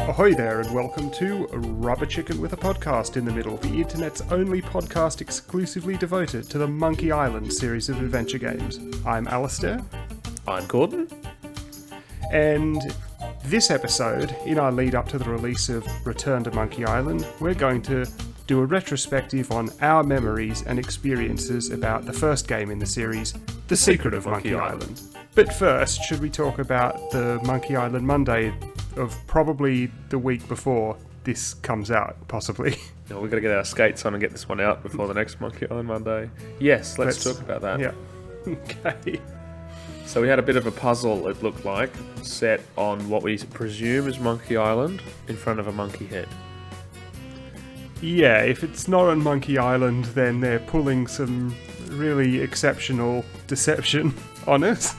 Ahoy there and welcome to Rubber Chicken with a Podcast in the Middle, the internet's only podcast exclusively devoted to the Monkey Island series of adventure games. I'm Alistair. I'm Gordon. And this episode, in our lead up to the release of Return to Monkey Island, we're going to do a retrospective on our memories and experiences about the first game in the series, The Secret of Monkey Island. But first, should we talk about the Monkey Island Monday of probably the week before this comes out, possibly? No, we've got to get our skates on and get this one out before the next Monkey Island Monday. Yes, let's talk about that. Yeah. Okay. So we had a bit of a puzzle, it looked like, set on what we presume is Monkey Island in front of a monkey head. Yeah, if it's not on Monkey Island, then they're pulling some really exceptional deception on us.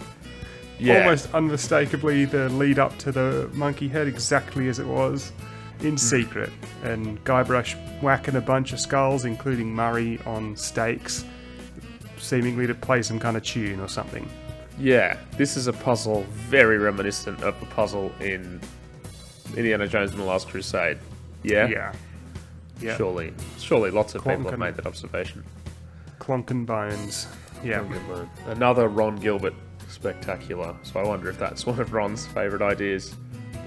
Yeah. Almost unmistakably the lead up to the monkey head exactly as it was in secret. And Guybrush whacking a bunch of skulls, including Murray, on stakes, seemingly to play some kind of tune or something. Yeah, this is a puzzle very reminiscent of the puzzle in Indiana Jones and the Last Crusade. Yeah? Yeah. Surely lots of people have made that observation. Clonk and Bones. Yeah. Another Ron Gilbert spectacular. So I wonder if that's one of Ron's favourite ideas,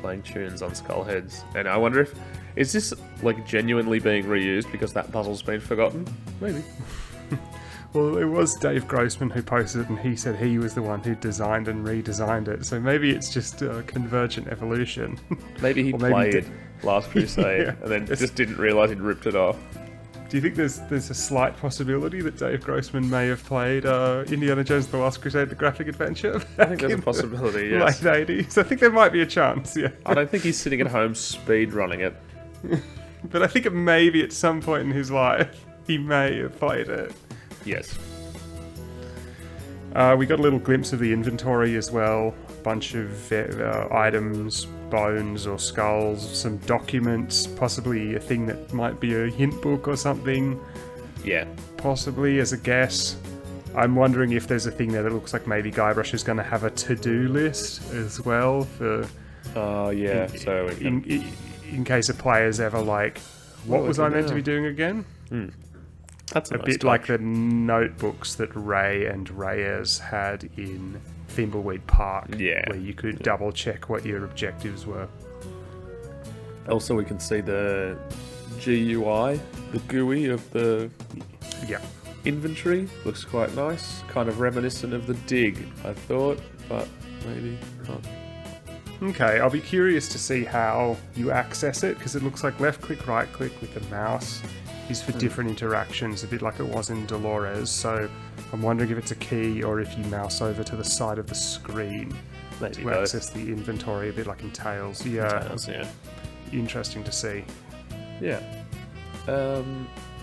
playing tunes on skull heads. And I wonder if, is this like genuinely being reused because that puzzle's been forgotten? Maybe. Well, it was Dave Grossman who posted it, and he said he was the one who designed and redesigned it. So maybe it's just a convergent evolution. Maybe he played Last Crusade and then just didn't realise he'd ripped it off. Do you think there's a slight possibility that Dave Grossman may have played Indiana Jones and the Last Crusade, the graphic adventure? I think there's a possibility, yes. Late 80s. I think there might be a chance, yeah. I don't think he's sitting at home speed running it. But I think it maybe at some point in his life, he may have played it. Yes. We got a little glimpse of the inventory as well. A bunch of items, bones or skulls, some documents, possibly a thing that might be a hint book or something. Yeah. Possibly, as a guess. I'm wondering if there's a thing there that looks like maybe Guybrush is going to have a to-do list as well for... yeah. So in case a player's ever like, what was I meant to be doing again? That's a nice bit touch. like the notebooks that Ray and Reyes had in Thimbleweed Park, where you could double check what your objectives were. Also, we can see the GUI, the GUI of the inventory. Looks quite nice. Kind of reminiscent of the Dig, I thought, but maybe not. Okay, I'll be curious to see how you access it, because it looks like left click, right click with the mouse is for different interactions, a bit like it was in Dolores. So I'm wondering if it's a key or if you mouse over to the side of the screen to access the inventory, a bit like in Tales. Tales, yeah. Interesting to see. Yeah.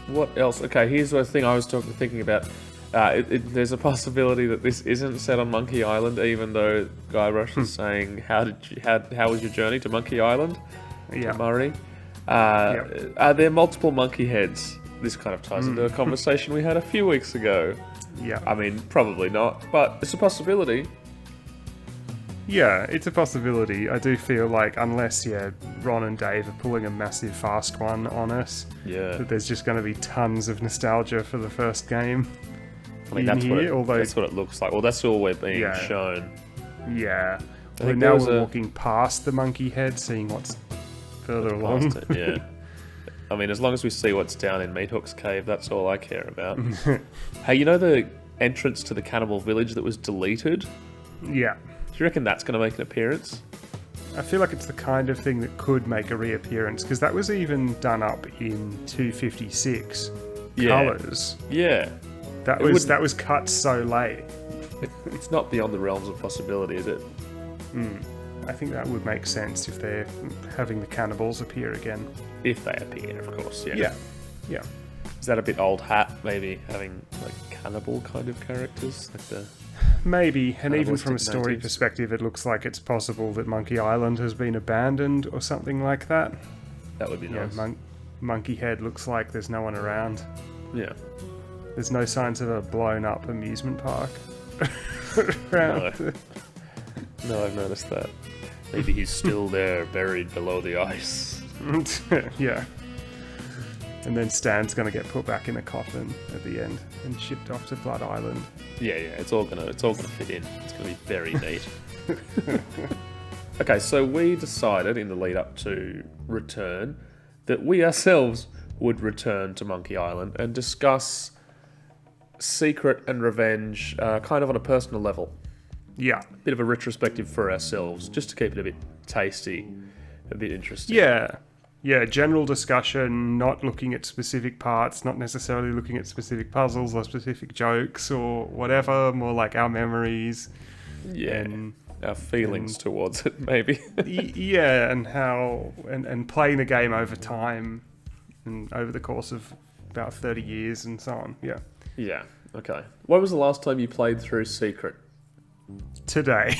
What else? Okay, here's the thing I was thinking about. There's a possibility that this isn't set on Monkey Island, even though Guybrush is saying, "How was your journey to Monkey Island?" Yeah, to Murray. Are there multiple monkey heads? This kind of ties into a conversation we had a few weeks ago. Yeah. I mean, probably not, but it's a possibility. Yeah, it's a possibility. I do feel like, unless, Ron and Dave are pulling a massive fast one on us, that there's just going to be tons of nostalgia for the first game. I mean, that's what it looks like. Well, that's all we're being shown. Yeah. Well, now we're walking past the monkey head, seeing what's further along. Yeah. I mean, as long as we see what's down in Meat Hook's cave, that's all I care about. Hey, you know the entrance to the cannibal village that was deleted? Yeah. Do you reckon that's going to make an appearance? I feel like it's the kind of thing that could make a reappearance, because that was even done up in 256 colours. Yeah. That was cut so late. It's not beyond the realms of possibility, is it? I think that would make sense if they're having the cannibals appear again. If they appear, of course, Yeah. Is that a bit old hat, maybe, having like cannibal kind of characters? Like the maybe, and even from a story natives. perspective, it looks like it's possible that Monkey Island has been abandoned or something like that. That would be nice. Monkey Head looks like there's no one around. Yeah. There's no signs of a blown up amusement park around. No, I've noticed that. Maybe he's still there, buried below the ice. Yeah. And then Stan's going to get put back in a coffin at the end and shipped off to Blood Island. Yeah, it's all gonna fit in. It's gonna be very neat. Okay, so we decided in the lead up to Return that we ourselves would return to Monkey Island and discuss Secret and Revenge kind of on a personal level. Yeah. Bit of a retrospective for ourselves, just to keep it a bit tasty, a bit interesting. Yeah, general discussion, not looking at specific parts, not necessarily looking at specific puzzles or specific jokes or whatever, more like our memories. Yeah, and our feelings towards it, maybe. Yeah, and how, and playing the game over time and over the course of about 30 years and so on, yeah. Yeah, okay. When was the last time you played through Secret? Today.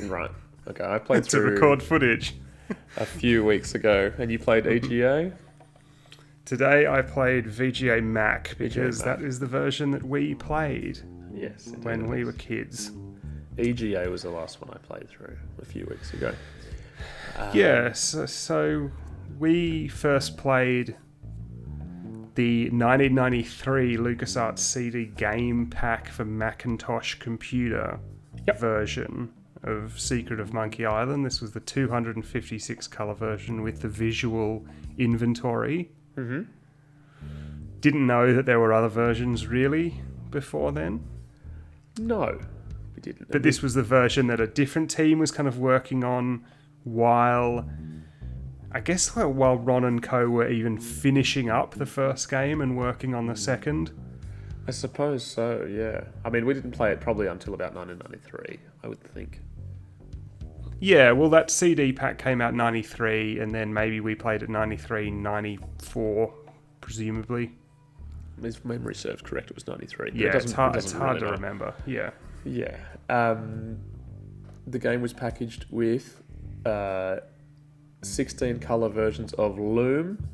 Right, okay, I played through... To record footage. A few weeks ago, and you played EGA? Today I played VGA Mac because that is the version that we played. Yes, when we were kids. EGA was the last one I played through a few weeks ago. So we first played the 1993 LucasArts CD game pack for Macintosh computer version of Secret of Monkey Island. This was the 256 colour version with the visual inventory. Mm-hmm. Didn't know that there were other versions really before then. No, we didn't. But this was the version that a different team was kind of working on while Ron and Co were even finishing up the first game and working on the second. I suppose so, yeah. I mean, we didn't play it probably until about 1993, I would think. Yeah, well, that CD pack came out 93, and then maybe we played it 93, 94, presumably. If memory serves correct, it was 93. Yeah, it's hard to remember. Yeah. Yeah. The game was packaged with 16 colour versions of Loom,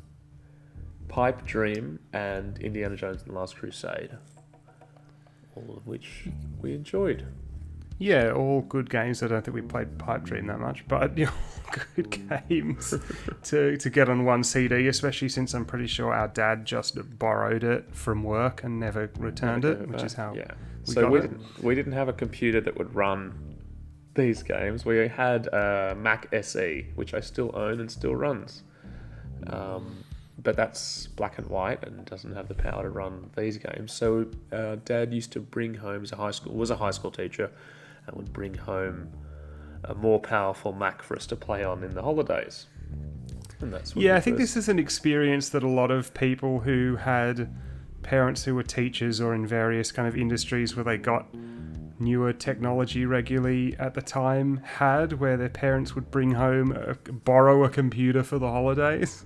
Pipe Dream, and Indiana Jones and the Last Crusade. All of which we enjoyed. Yeah, all good games. I don't think we played Pipe Dream that much, but good games to get on one CD, especially since I'm pretty sure our dad just borrowed it from work and never returned it, which is how we didn't have a computer that would run these games. We had a Mac SE, which I still own and still runs. But that's black and white and doesn't have the power to run these games. So Dad used to bring home, was a high school teacher, and would bring home a more powerful Mac for us to play on in the holidays. And that's I think this is an experience that a lot of people who had parents who were teachers or in various kind of industries where they got newer technology regularly at the time had, where their parents would bring home, borrow a computer for the holidays.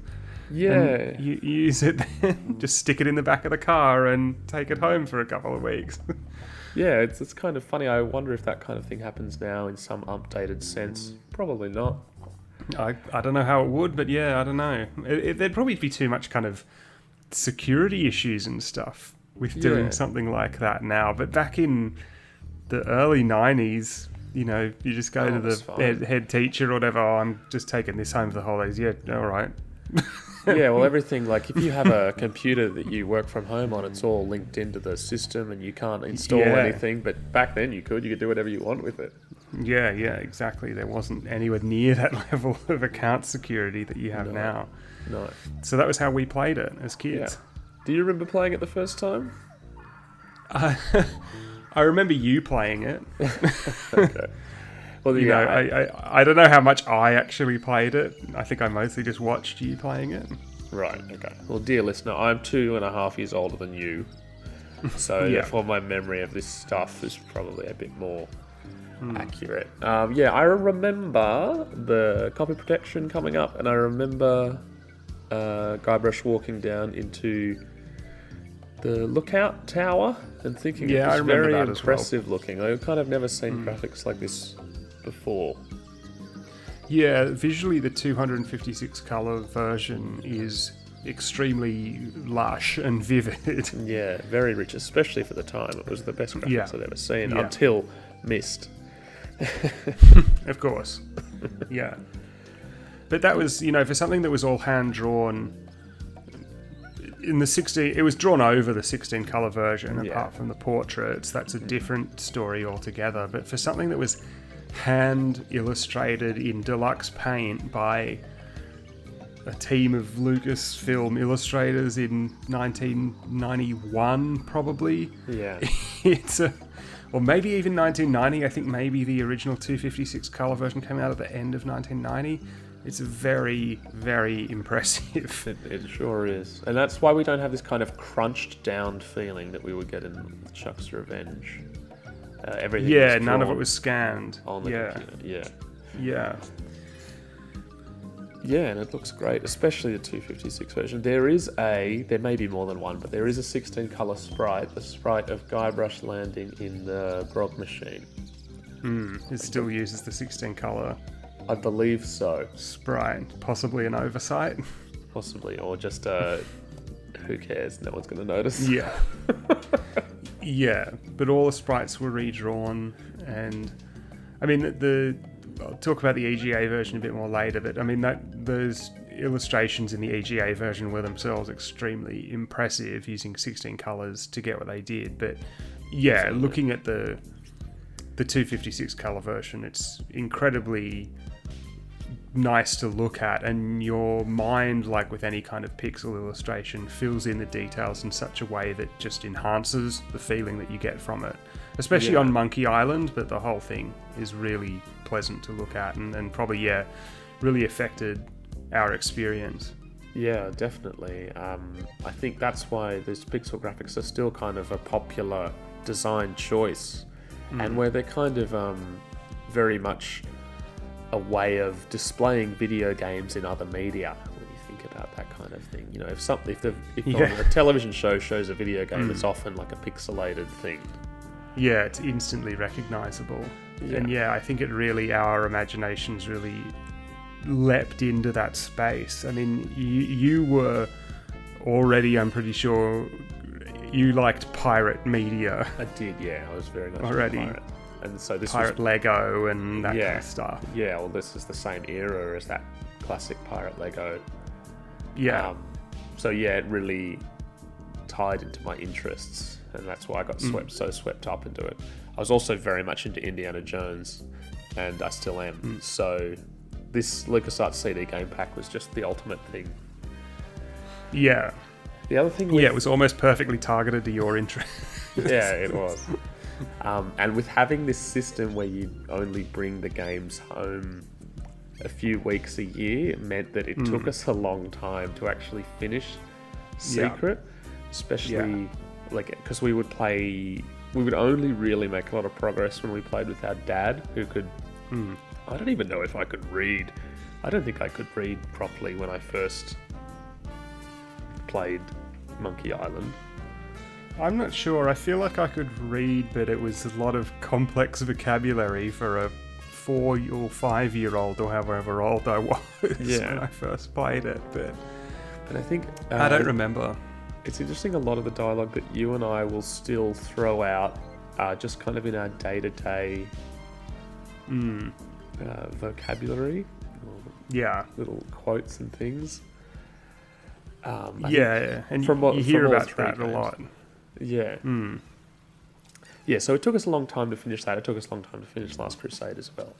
Yeah. And you use it then, just stick it in the back of the car and take it home for a couple of weeks. Yeah, it's kind of funny. I wonder if that kind of thing happens now in some updated sense. Probably not. I don't know how it would, but yeah, I don't know. There'd probably be too much kind of security issues and stuff with doing something like that now. But back in the early 90s, you just go to the head teacher or whatever. Oh, I'm just taking this home for the holidays. Yeah, all right. Yeah, well, everything, like, if you have a computer that you work from home on, it's all linked into the system and you can't install anything, but back then you could do whatever you want with it. Yeah, exactly. There wasn't anywhere near that level of account security that you have now. No. So that was how we played it as kids. Yeah. Do you remember playing it the first time? I remember you playing it. Okay. Well, I don't know how much I actually played it. I think I mostly just watched you playing it. Right, okay. Well, dear listener, I'm 2.5 years older than you. So therefore my memory of this stuff is probably a bit more accurate. I remember the copy protection coming up, and I remember Guybrush walking down into the lookout tower and thinking it was very impressive looking. I've kind of never seen graphics like this before. Yeah, visually the 256 colour version is extremely lush and vivid. Yeah, very rich, especially for the time. It was the best graphics I'd ever seen until Myst. Of course. Yeah. But that was, for something that was all hand-drawn, in the 16... It was drawn over the 16-colour version, apart from the portraits. That's a different story altogether. But for something that was hand-illustrated in deluxe paint by a team of Lucasfilm illustrators in 1991, probably. Yeah. Or maybe even 1990. I think maybe the original 256 colour version came out at the end of 1990. It's very, very impressive. It sure is. And that's why we don't have this kind of crunched down feeling that we would get in Chuck's Revenge. Everything was none of it was scanned. On the computer. Yeah. Yeah, and it looks great, especially the 256 version. There may be more than one, but there is a 16 colour sprite, the sprite of Guybrush landing in the Grog machine. It still uses the 16 colour. I believe so. Sprite, possibly an oversight. Possibly, or just who cares? No one's going to notice. Yeah. Yeah, but all the sprites were redrawn, and I mean I'll talk about the EGA version a bit more later, but I mean those illustrations in the EGA version were themselves extremely impressive, using 16 colours to get what they did. But yeah, absolutely. Looking at the 256 colour version, it's incredibly nice to look at, and your mind, like with any kind of pixel illustration, fills in the details in such a way that just enhances the feeling that you get from it, especially on Monkey Island. But the whole thing is really pleasant to look at, and probably really affected our experience. Yeah, definitely. I think that's why these pixel graphics are still kind of a popular design choice, and where they're kind of very much a way of displaying video games in other media. When you think about that kind of thing, if a television show shows a video game, it's often like a pixelated thing. Yeah, it's instantly recognizable. Yeah. And I think our imaginations really leapt into that space. I mean, you were already, I'm pretty sure, you liked pirate media. I did, yeah. I was very much already. Pirate. And so this Pirate was Lego and that kind of stuff. Yeah, well, this is the same era as that classic Pirate Lego. Yeah. It really tied into my interests, and that's why I got swept up into it. I was also very much into Indiana Jones, and I still am. So this LucasArts CD game pack was just the ultimate thing. Yeah. The other thing... it was almost perfectly targeted to your interests. Yeah, it was. And with having this system where you only bring the games home a few weeks a year, it meant that it took us a long time to actually finish Secret, especially because we would only really make a lot of progress when we played with our dad, who could... I don't even know if I could read. I don't think I could read properly when I first played Monkey Island. I'm not sure. I feel like I could read, but it was a lot of complex vocabulary for a 4 or 5 year old, or however old I was when I first played it. But I think I don't remember. It's interesting, a lot of the dialogue that you and I will still throw out just kind of in our day-to-day vocabulary. Little quotes and things. And you hear about that a lot. Yeah. Yeah, so it took us a long time to finish that. It took us a long time to finish Last Crusade as well.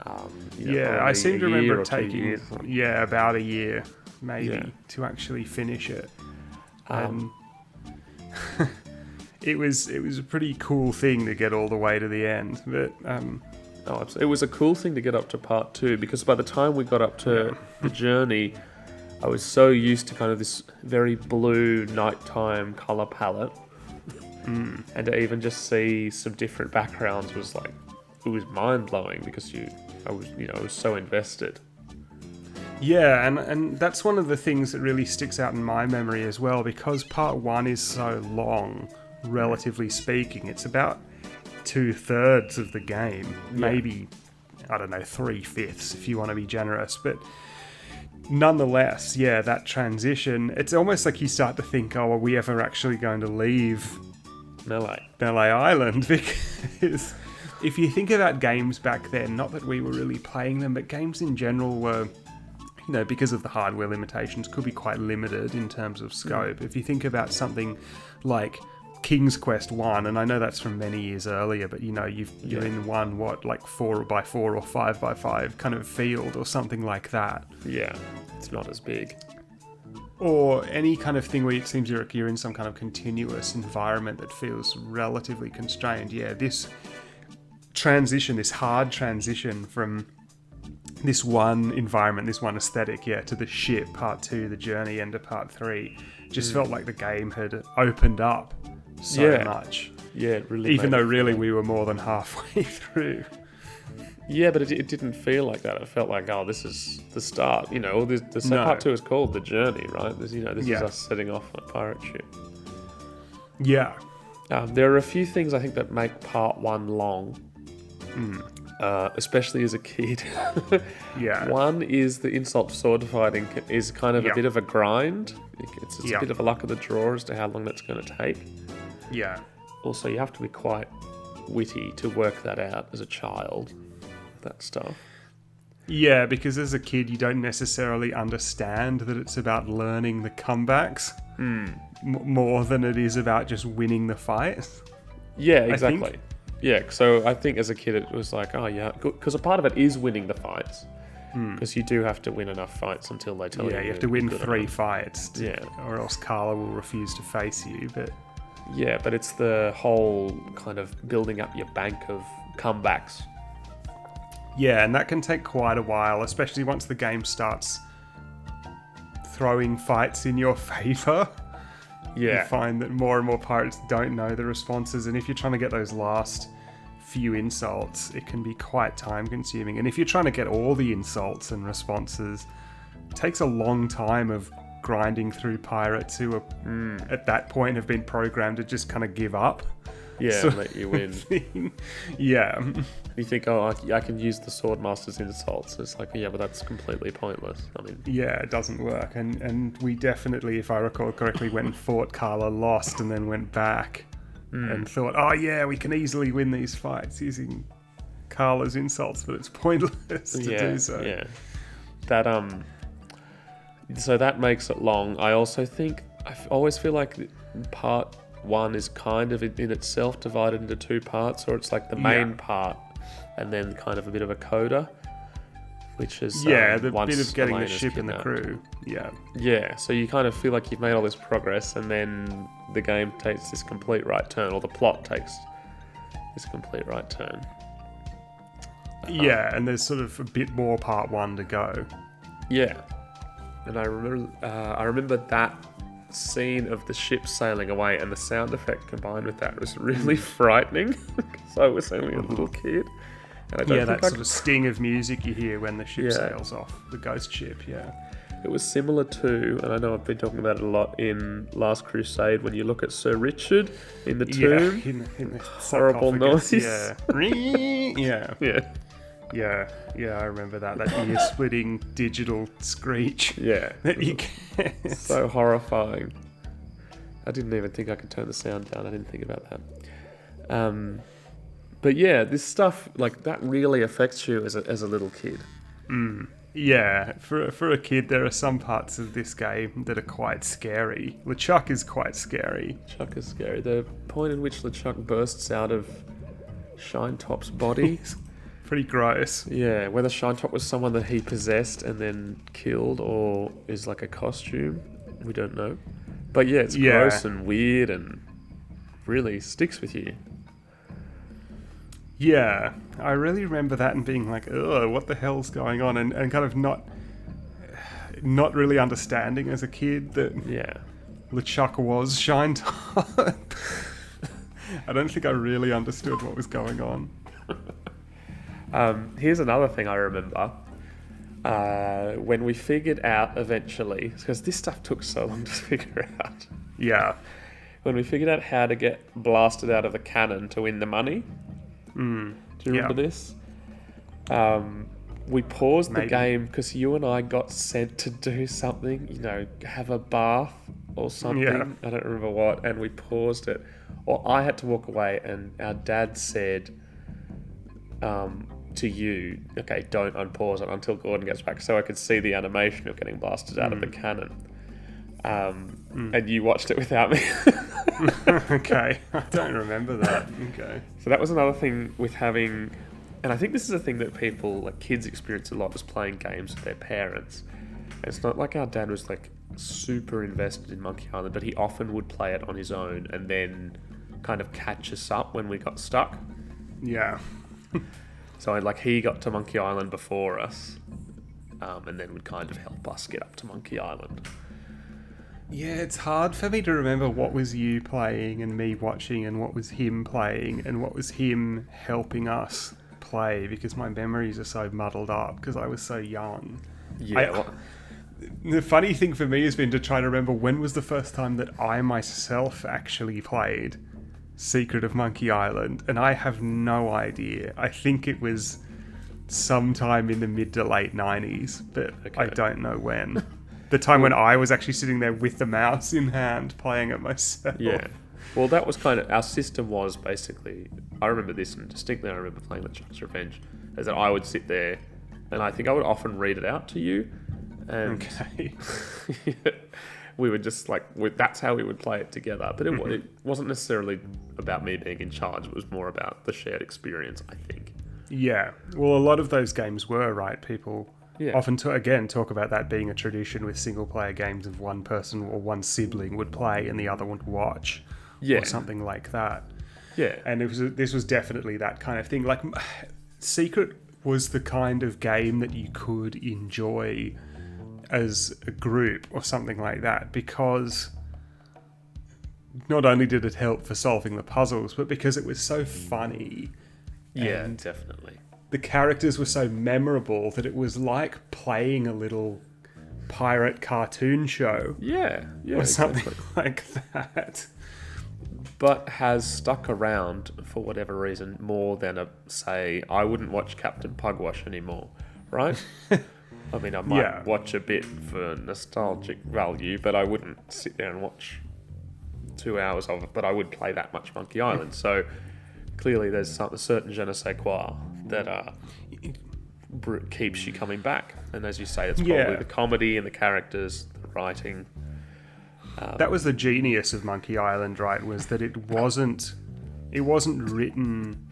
I seem to remember it taking about a year, maybe, to actually finish it. It was a pretty cool thing to get all the way to the end, but it was a cool thing to get up to part 2, because by the time we got up to the journey, I was so used to kind of this very blue nighttime color palette, and to even just see some different backgrounds was like, it was mind blowing, because I was so invested. Yeah, and that's one of the things that really sticks out in my memory as well, because part 1 is so long, relatively speaking. It's about 2/3 of the game, maybe, I don't know, 3/5 if you want to be generous, but nonetheless, that transition, it's almost like you start to think, are we ever actually going to leave Melee Island? Because if you think about games back then, not that we were really playing them, but games in general were, because of the hardware limitations, could be quite limited in terms of scope. If you think about something like King's Quest 1, and I know that's from many years earlier, but you're in one, 4x4 or 5x5 kind of field or something like that. Yeah, it's not as big. Or any kind of thing where it seems you're in some kind of continuous environment that feels relatively constrained. Yeah, this hard transition from this one environment, this one aesthetic, to the ship, part 2, the journey, into part 3, just felt like the game had opened up so much. Yeah, it really. Even though really we were more than halfway through. Yeah, but it didn't feel like that. It felt like, this is the start. Part 2 is called The Journey, right? This is us setting off on a pirate ship. Yeah. There are a few things I think that make part 1 long. Especially as a kid. Yeah. One is the insult sword fighting is kind of a bit of a grind. It's a bit of a luck of the draw as to how long that's going to take. Yeah. Also, you have to be quite witty to work that out as a child. That stuff. Yeah, because as a kid, you don't necessarily understand that it's about learning the comebacks more than it is about just winning the fight. Yeah, exactly. Yeah, so I think as a kid, it was like, because a part of it is winning the fights. Because you do have to win enough fights until they tell you. Yeah, you have to win 3 fights. Yeah. Or else Carla will refuse to face you, but... Yeah, but it's the whole kind of building up your bank of comebacks. Yeah, and that can take quite a while, especially once the game starts throwing fights in your favour. Yeah. You find that more and more pirates don't know the responses, and if you're trying to get those last few insults, it can be quite time-consuming. And if you're trying to get all the insults and responses, it takes a long time of grinding through pirates who are, at that point, have been programmed to just kind of give up. Yeah, and let you win. Yeah. You think, I can use the Swordmaster's insults. It's like, yeah, but that's completely pointless. I mean, yeah, it doesn't work. And we definitely, if I recall correctly, went and fought Carla, lost, and then went back and thought, we can easily win these fights using Carla's insults, but it's pointless to do so. Yeah. That so that makes it long. I also think I always feel like part 1 is kind of in itself divided into 2 parts, or it's like the main part and then kind of a bit of a coda, which is the bit of getting the ship and the crew. Yeah, so you kind of feel like you've made all this progress, and then the game takes this complete right turn, or the plot takes this complete right turn. Yeah, and there's sort of a bit more part 1 to go. Yeah, and I remember that scene of the ship sailing away, and the sound effect combined with that was really frightening. So I was only a little kid. And I don't think that sort of sting of music you hear when the ship sails off, the ghost ship, It was similar to, and I know I've been talking about it a lot in Last Crusade, when you look at Sir Richard in the tomb. In the horrible noise. Yeah. Yeah, I remember that ear-splitting digital screech. Yeah. That you get. So horrifying. I didn't even think I could turn the sound down. I didn't think about that. But yeah, this stuff, like, that really affects you as a little kid. Yeah, for a kid, there are some parts of this game that are quite scary. LeChuck is quite scary. LeChuck is scary. The point in which LeChuck bursts out of Shinetop's body... Pretty gross. Yeah, whether Shinetop was someone that he possessed and then killed, or is like a costume, we don't know. But yeah, it's gross and weird and really sticks with you. Yeah, I really remember that and being like, ugh, what the hell's going on? And kind of not really understanding as a kid that LeChuck was Shinetop. I don't think I really understood what was going on. Here's another thing I remember. When we figured out eventually, because this stuff took so long to figure out. Yeah. When we figured out how to get blasted out of the cannon to win the money. Do you remember this? We paused the game because you and I got sent to do something, have a bath or something. Yeah. I don't remember what, and we paused it. Or I had to walk away, and our dad said, to you, okay, don't unpause it until Gordon gets back, so I could see the animation of getting blasted out of the cannon. And you watched it without me. Okay, I don't remember that. Okay. So that was another thing with having, and I think this is a thing that people, like kids, experience a lot, was playing games with their parents. And it's not like our dad was like super invested in Monkey Island, but he often would play it on his own and then kind of catch us up when we got stuck. Yeah. So he got to Monkey Island before us, and then would kind of help us get up to Monkey Island. Yeah, it's hard for me to remember what was you playing and me watching and what was him playing and what was him helping us play, because my memories are so muddled up because I was so young. Yeah. The funny thing for me has been to try to remember when was the first time that I myself actually played Secret of Monkey Island, and I have no idea. I think it was sometime in the mid to late 90s, but I don't know when. The time when I was actually sitting there with the mouse in hand playing it myself. Yeah. Well, that was kind of, our system was basically, I remember this, and distinctly I remember playing LeChuck's Revenge, is that I would sit there, and I think I would often read it out to you, and we would just that's how we would play it together. But it wasn't necessarily about me being in charge, it was more about the shared experience, I think. Yeah. Well, a lot of those games were, right? People often, talk about that being a tradition with single-player games of one person or one sibling would play and the other would watch, or something like that. Yeah. And this was definitely that kind of thing. Like, Secret was the kind of game that you could enjoy as a group or something like that, because not only did it help for solving the puzzles, but because it was so funny. Yeah, definitely. The characters were so memorable that it was like playing a little pirate cartoon show. Yeah, or something like that. But has stuck around for whatever reason more than I wouldn't watch Captain Pugwash anymore, right? I mean, I might watch a bit for nostalgic value, but I wouldn't sit there and watch 2 hours of it, but I would play that much Monkey Island. So clearly there's a certain je ne sais quoi that keeps you coming back. And as you say, it's probably the comedy and the characters, the writing. That was the genius of Monkey Island, right? Was that it wasn't written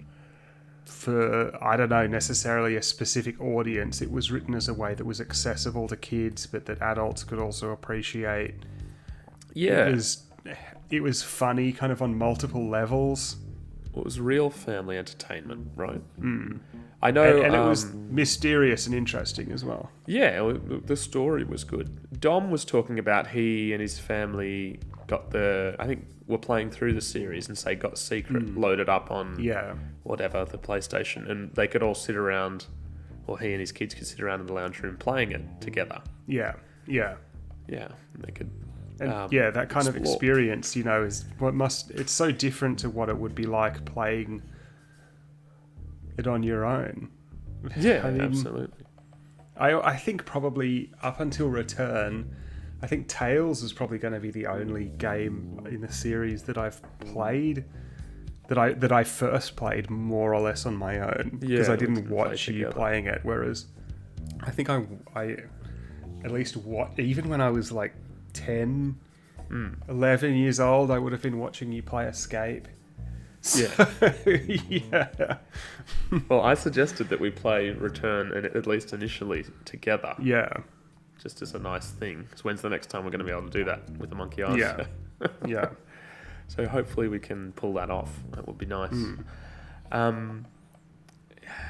for, I don't know, necessarily a specific audience. It was written as a way that was accessible to kids, but that adults could also appreciate. Yeah. It was funny kind of on multiple levels. It was real family entertainment, right? Mm. I know. And it was mysterious and interesting as well. Yeah, the story was good. Dom was talking about he and his family got I think were playing through the series and got Secret loaded up on whatever, the PlayStation, and they could all sit around, or he and his kids could sit around in the lounge room playing it together. Yeah. And they could... And that kind of experience, is it's so different to what it would be like playing it on your own. Yeah, I mean, absolutely. I think probably up until Return, I think Tales is probably going to be the only game in the series that I've played that I first played more or less on my own, because I didn't watch you playing it. Whereas I think I at least even when I was like 10, 11 years old, I would have been watching you play Escape. Yeah. Well, I suggested that we play Return, and at least initially together. Yeah. Just as a nice thing. So when's the next time we're going to be able to do that with the Monkey Island? Yeah. Yeah. So hopefully we can pull that off. That would be nice.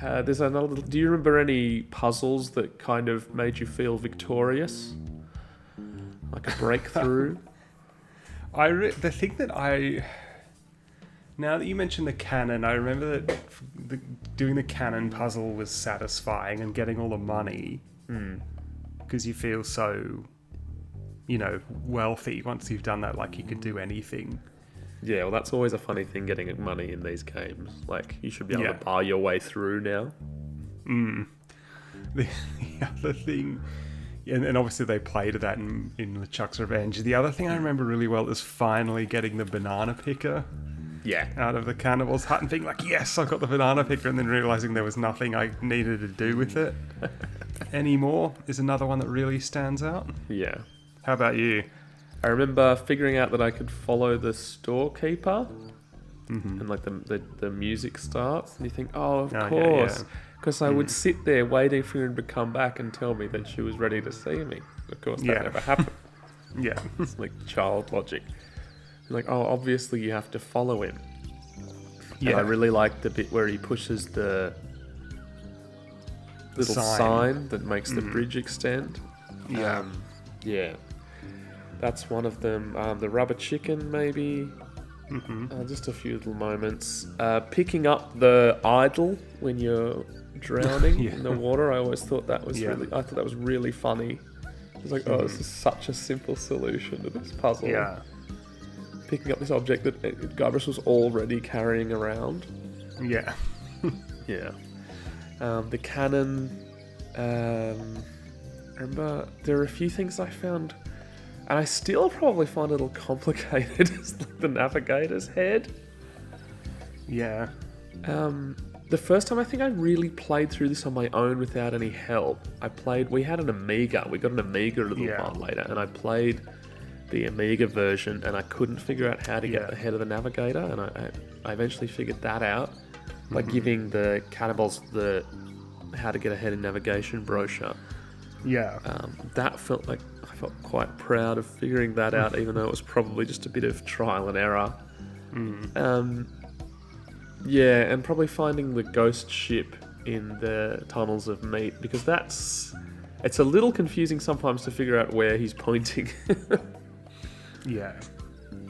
There's another. Do you remember any puzzles that kind of made you feel victorious? Like a breakthrough? The thing that now that you mentioned the cannon, I remember that doing the cannon puzzle was satisfying, and getting all the money, because you feel so, wealthy once you've done that, like you could do anything. Yeah, well, that's always a funny thing, getting money in these games. Like, you should be able to buy your way through now. The other thing... And obviously they played that in LeChuck's Revenge. The other thing I remember really well is finally getting the banana picker. Yeah. out of the cannibal's hut and being like, yes, I've got the banana picker, and then realising there was nothing I needed to do with it anymore is another one that really stands out. Yeah. How about you? I remember figuring out that I could follow the storekeeper, and like the music starts, and you think, oh, of course, because I would sit there waiting for him to come back and tell me that she was ready to see me. Of course, that never happened. Yeah. It's like child logic. Like, oh, obviously you have to follow him. Yeah. And I really like the bit where he pushes the little sign that makes the bridge extend. Yeah. Yeah. That's one of them. The rubber chicken, maybe. Just a few little moments. Picking up the idol when you're drowning in the water. I always thought that was I thought that was really funny. I was like, oh, this is such a simple solution to this puzzle. Yeah. Picking up this object that Guybrush was already carrying around. Yeah. Yeah. The cannon. Remember, there are a few things I found, and I still probably find a little complicated. It's like the navigator's head. Yeah. The first time I think I really played through this on my own without any help, we had an Amiga. We got an Amiga a little while later, and I played the Amiga version, and I couldn't figure out how to get the head of the navigator, and I eventually figured that out by giving the cannibals the how to get ahead in navigation brochure. Yeah. That felt like I felt quite proud of figuring that out, even though it was probably just a bit of trial and error. Yeah, and probably finding the ghost ship in the tunnels of meat, because it's a little confusing sometimes to figure out where he's pointing. Yeah.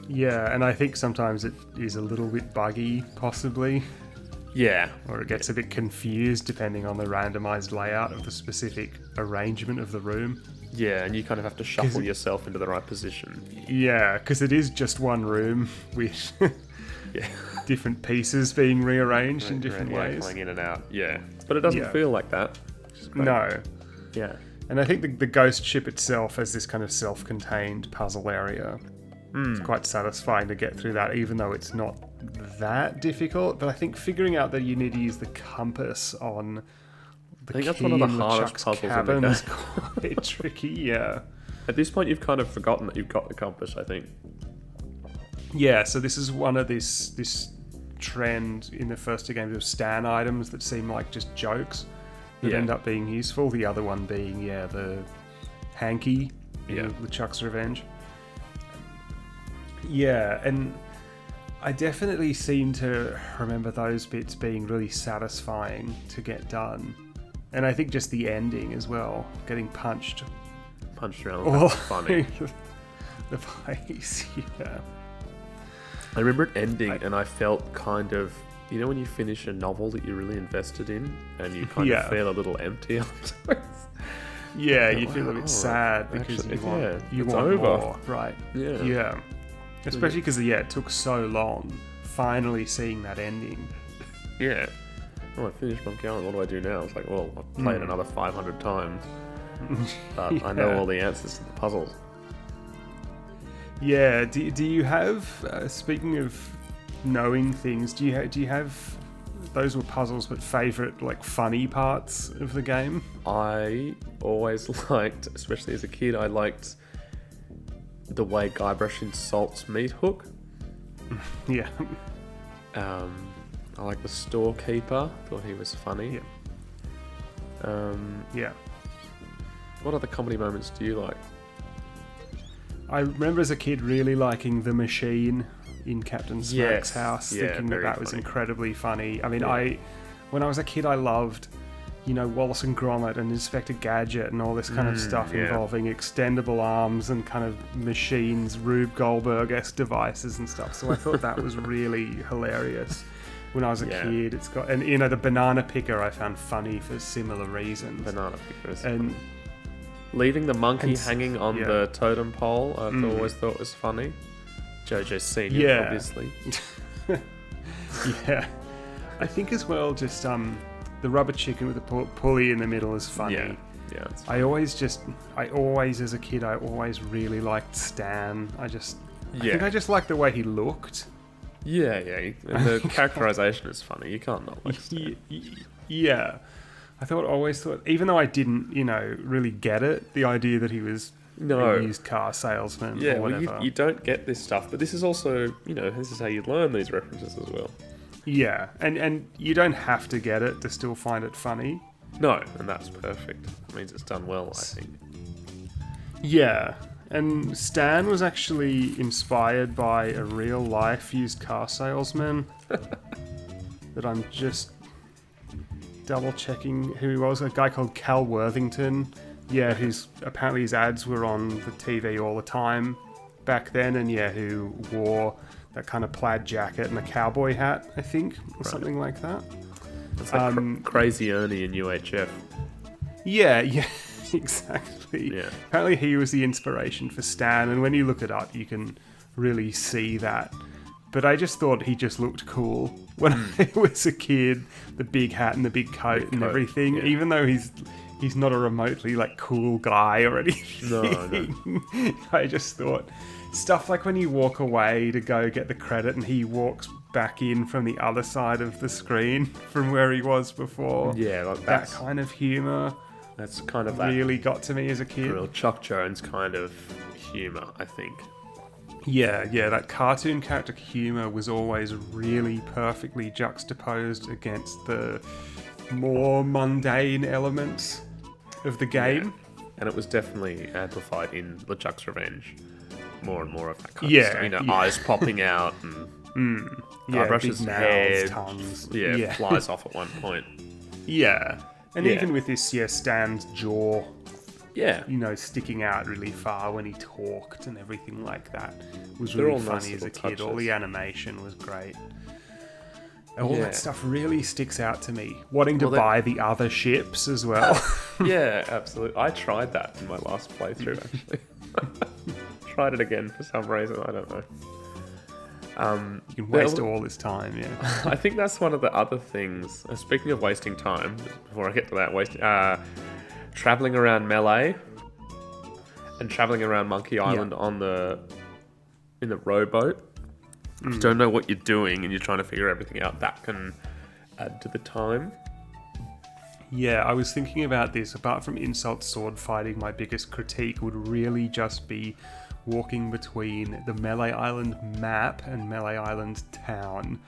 Yeah, and I think sometimes it is a little bit buggy, possibly. Yeah. Or it gets a bit confused depending on the randomized layout of the specific arrangement of the room. Yeah, and you kind of have to shuffle yourself into the right position. Yeah, because it is just one room with different pieces being rearranged in different ways. Going in and out, But it doesn't feel like that. No. Yeah. And I think the ghost ship itself has this kind of self-contained puzzle area. It's quite satisfying to get through that, even though it's not that difficult. But I think figuring out that you need to use the compass on the key that's one of the in hardest LeChuck's puzzles cabin in the is quite tricky, yeah. At this point, you've kind of forgotten that you've got the compass, I think. Yeah, so this is one of this trend in the first two games of Stan items that seem like just jokes that end up being useful. The other one being, the hanky in LeChuck's Revenge. Yeah, and I definitely seem to remember those bits being really satisfying to get done. And I think just the ending as well, getting punched around, that's funny. The place, yeah. I remember it ending and I felt kind of, you know when you finish a novel that you're really invested in and you kind of feel a little empty afterwards? Yeah, you feel a bit sad because you want more, right? Yeah. Especially because, it took so long finally seeing that ending. Yeah. Oh, I finished Monkey Island, what do I do now? It's like, well, I've played another 500 times. But I know all the answers to the puzzles. Yeah, do you have, speaking of knowing things, do you have, those were puzzles, but favourite, like, funny parts of the game? I always liked, especially as a kid, I liked the way Guybrush insults Meat Hook. Yeah. I like the storekeeper. Thought he was funny. Yeah. What other comedy moments do you like? I remember as a kid really liking the machine in Captain Smirk's house, thinking that was incredibly funny. I mean, when I was a kid, I loved, Wallace and Gromit and Inspector Gadget and all this kind of stuff involving extendable arms and kind of machines, Rube Goldberg-esque devices and stuff. So I thought that was really hilarious when I was a kid. It's got, and the banana picker I found funny for similar reasons. Banana picker is funny. Leaving the monkey hanging on the totem pole, I've always thought was funny. JoJo Senior, obviously. Yeah. I think as well, just the rubber chicken with the pulley in the middle is funny. Yeah. I always as a kid, I always really liked Stan. I think I just liked the way he looked. Yeah, yeah. And the characterization is funny. You can't not like Stan. Yeah. Always thought, even though I didn't, really get it, the idea that he was a used car salesman or whatever. Well, you don't get this stuff, but this is also, this is how you learn these references as well. Yeah, and you don't have to get it to still find it funny. No, and that's perfect. It means it's done well, I think. Yeah, and Stan was actually inspired by a real-life used car salesman that I'm just double-checking who he was. A guy called Cal Worthington. Yeah, apparently his ads were on the TV all the time back then, and who wore that kind of plaid jacket and a cowboy hat, I think, or something like that. It's like Crazy Ernie in UHF. Yeah, exactly. Yeah. Apparently he was the inspiration for Stan, and when you look it up, you can really see that. But I just thought he just looked cool when I was a kid. The big hat and the big coat and everything, even though he's not a remotely cool guy or anything. No. I just thought stuff like when you walk away to go get the credit and he walks back in from the other side of the screen from where he was before. Yeah, that kind of humour. That's kind of really got to me as a kid. Real Chuck Jones kind of humour, I think. Yeah, that cartoon character humour was always really perfectly juxtaposed against the more mundane elements of the game. Yeah. And it was definitely amplified in LeChuck's Revenge. More and more of that kind of stuff. Eyes popping out and Guybrush's hair tongues. Flies off at one point. Yeah. And even with this, Stan's jaw, sticking out really far when he talked and everything like that was really funny as a kid. Touches. All the animation was great. All that stuff really sticks out to me. Wanting to buy the other ships as well. Yeah, absolutely. I tried that in my last playthrough, actually. Tried it again for some reason, I don't know. You can waste all this time, I think that's one of the other things. Speaking of wasting time, before I get to that, traveling around Melee and traveling around Monkey Island in the rowboat. If you don't know what you're doing and you're trying to figure everything out, that can add to the time. Yeah, I was thinking about this. Apart from insult sword fighting, my biggest critique would really just be walking between the Melee Island map and Melee Island town.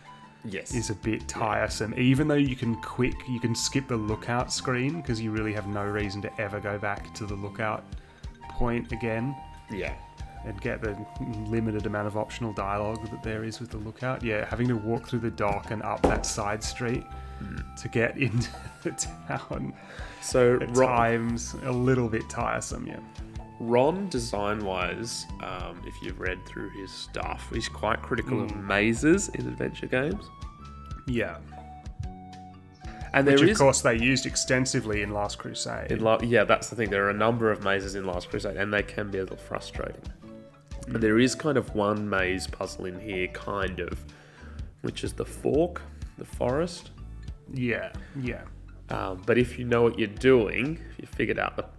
Yes. Is a bit tiresome. Even though you can skip the lookout screen because you really have no reason to ever go back to the lookout point again. Yeah. And get the limited amount of optional dialogue that there is with the lookout. Yeah, having to walk through the dock and up that side street to get into the town. So at times a little bit tiresome, yeah. Ron, design-wise, if you've read through his stuff, he's quite critical of mazes in adventure games. Yeah. And which, of course, they used extensively in Last Crusade. That's the thing. There are a number of mazes in Last Crusade, and they can be a little frustrating. But there is kind of one maze puzzle in here, kind of, which is the fork, the forest. Yeah. But if you know what you're doing, if you figured out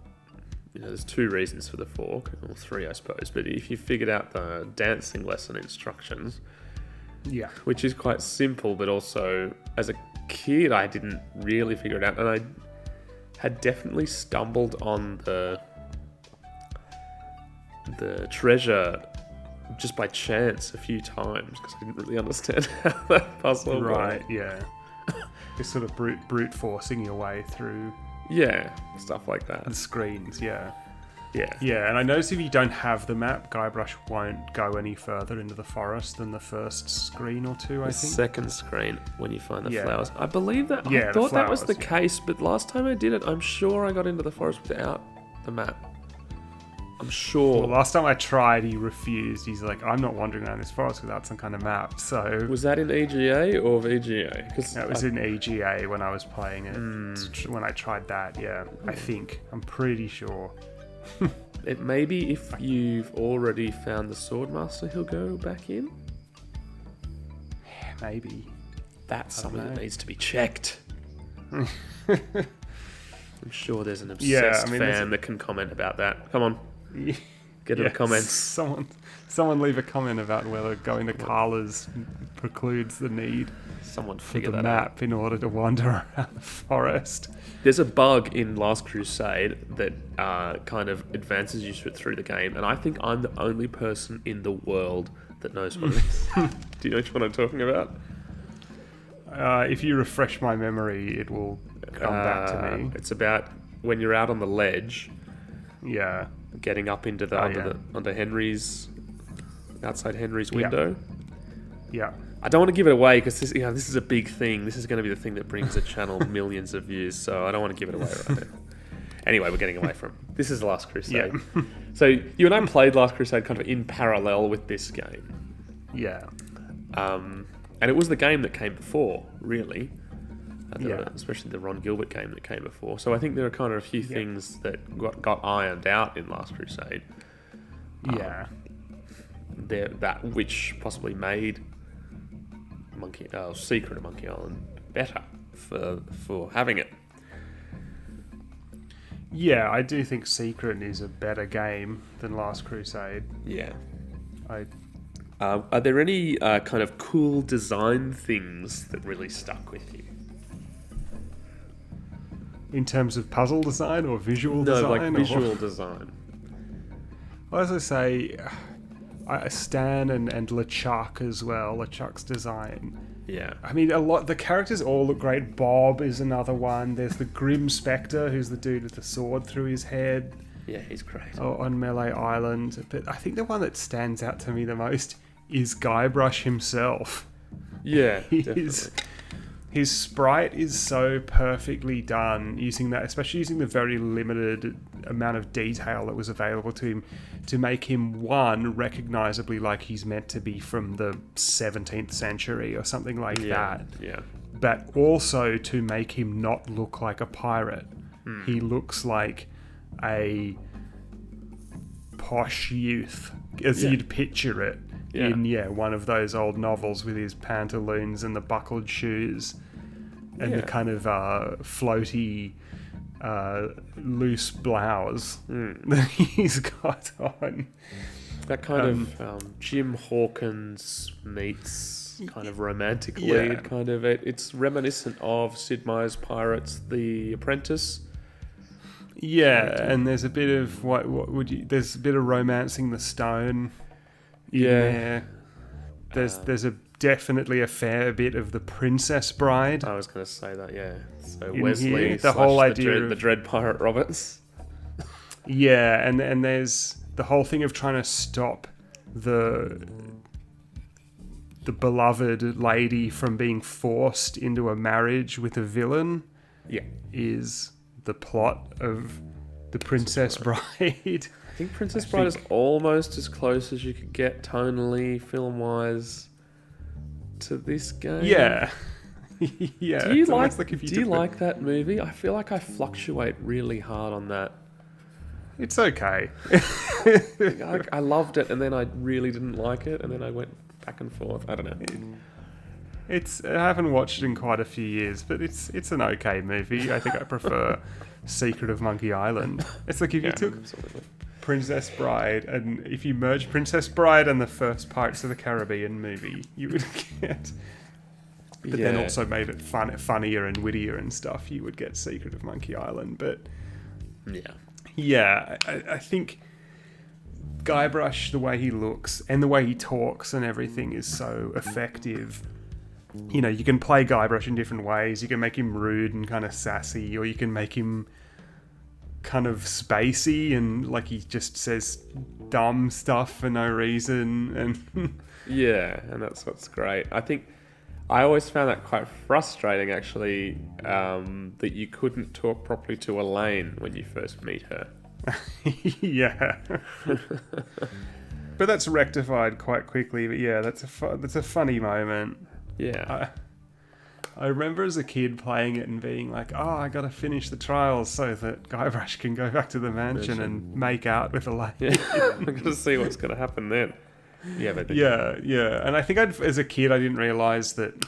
there's two reasons for the fork, or three, I suppose. But if you figured out the dancing lesson instructions, which is quite simple, but also as a kid, I didn't really figure it out, and I had definitely stumbled on the treasure just by chance a few times because I didn't really understand how that puzzle worked. Right, yeah. Just sort of brute forcing your way through. Yeah, stuff like that. The screens, yeah. Yeah, and I notice if you don't have the map, Guybrush won't go any further into the forest than the first screen or two, I think. Second screen, when you find the flowers. I believe that. I thought that was the case, but last time I did it, I'm sure I got into the forest without the map. I'm sure. Well, last time I tried, he refused. He's like, I'm not wandering around this forest without some kind of map. So was that in EGA or VGA? That was in EGA when I was playing it. When I tried that, I think. I'm pretty sure. It maybe if you've already found the Swordmaster, he'll go back in? Yeah, maybe. That's something that needs to be checked. I'm sure there's an obsessed fan that can comment about that. Come on. Get in the comments. Someone leave a comment about whether going to Carla's precludes the need Someone for figure the that map out. in order to wander around the forest. There's a bug in Last Crusade that kind of advances you through the game, and I think I'm the only person in the world that knows what it is. Do you know what I'm talking about? If you refresh my memory, it will come back to me. It's about when you're out on the ledge, Yeah. getting up into the under Henry's outside Henry's window. Yeah. I don't want to give it away because this is a big thing. This is going to be the thing that brings the channel millions of views. So I don't want to give it away right now. Anyway, we're getting away from. This is Last Crusade. Yeah. So you and I played Last Crusade kind of in parallel with this game. Yeah. And it was the game that came before, really. Yeah. Especially the Ron Gilbert game that came before. So I think there are kind of a few things that got ironed out in Last Crusade. Yeah. That which possibly made Secret of Monkey Island better for having it. Yeah, I do think Secret is a better game than Last Crusade. Yeah. I Are there any kind of cool design things that really stuck with you? In terms of puzzle design or visual No, design? like visual design. Well, as I say, Stan and LeChuck as well, LeChuck's design. Yeah. I mean, the characters all look great. Bob is another one. There's the Grim Spectre, who's the dude with the sword through his head. Yeah, he's great. On Melee Island. But I think the one that stands out to me the most is Guybrush himself. Yeah, definitely. His sprite is so perfectly done, especially using the very limited amount of detail that was available to him, to make him, one, recognisably like he's meant to be from the 17th century or something like that. Yeah. But also to make him not look like a pirate. He looks like a posh youth, as you'd picture it. In one of those old novels with his pantaloons and the buckled shoes and the kind of floaty loose blouse that he's got on. That kind of Jim Hawkins meets kind of romantic lead kind of it's reminiscent of Sid Meier's Pirates, The Apprentice. Yeah, and there's a bit of there's a bit of Romancing the Stone. Yeah, there's definitely a fair bit of The Princess Bride. I was going to say that, yeah. So in Wesley, here, the whole idea the Dread Pirate Roberts. Yeah, and there's the whole thing of trying to stop the beloved lady from being forced into a marriage with a villain. Yeah, is the plot of The Princess Bride. I think Princess Bride is almost as close as you could get tonally, film-wise, to this game. Yeah. Yeah. Do you like that movie? I feel like I fluctuate really hard on that. It's okay. I loved it, and then I really didn't like it, and then I went back and forth. I don't know. I haven't watched it in quite a few years, but it's an okay movie. I think I prefer Secret of Monkey Island. It's like if you took Princess Bride, and if you merge Princess Bride and the first Pirates of the Caribbean movie, you would get... But then also made it funnier and wittier and stuff, you would get Secret of Monkey Island. But yeah, I think Guybrush, the way he looks and the way he talks and everything is so effective. You know, you can play Guybrush in different ways. You can make him rude and kind of sassy, or you can make him kind of spacey and like he just says dumb stuff for no reason. And yeah, and that's what's great. I think I always found that quite frustrating, actually, that you couldn't talk properly to Elaine when you first meet her. Yeah. But that's rectified quite quickly. But yeah, that's a funny moment. Yeah. I remember as a kid playing it and being like, oh, I got to finish the trials so that Guybrush can go back to the mansion and make out with Elaine. Yeah, I'm going to see what's going to happen then. Yeah, but yeah. And I think as a kid, I didn't realise that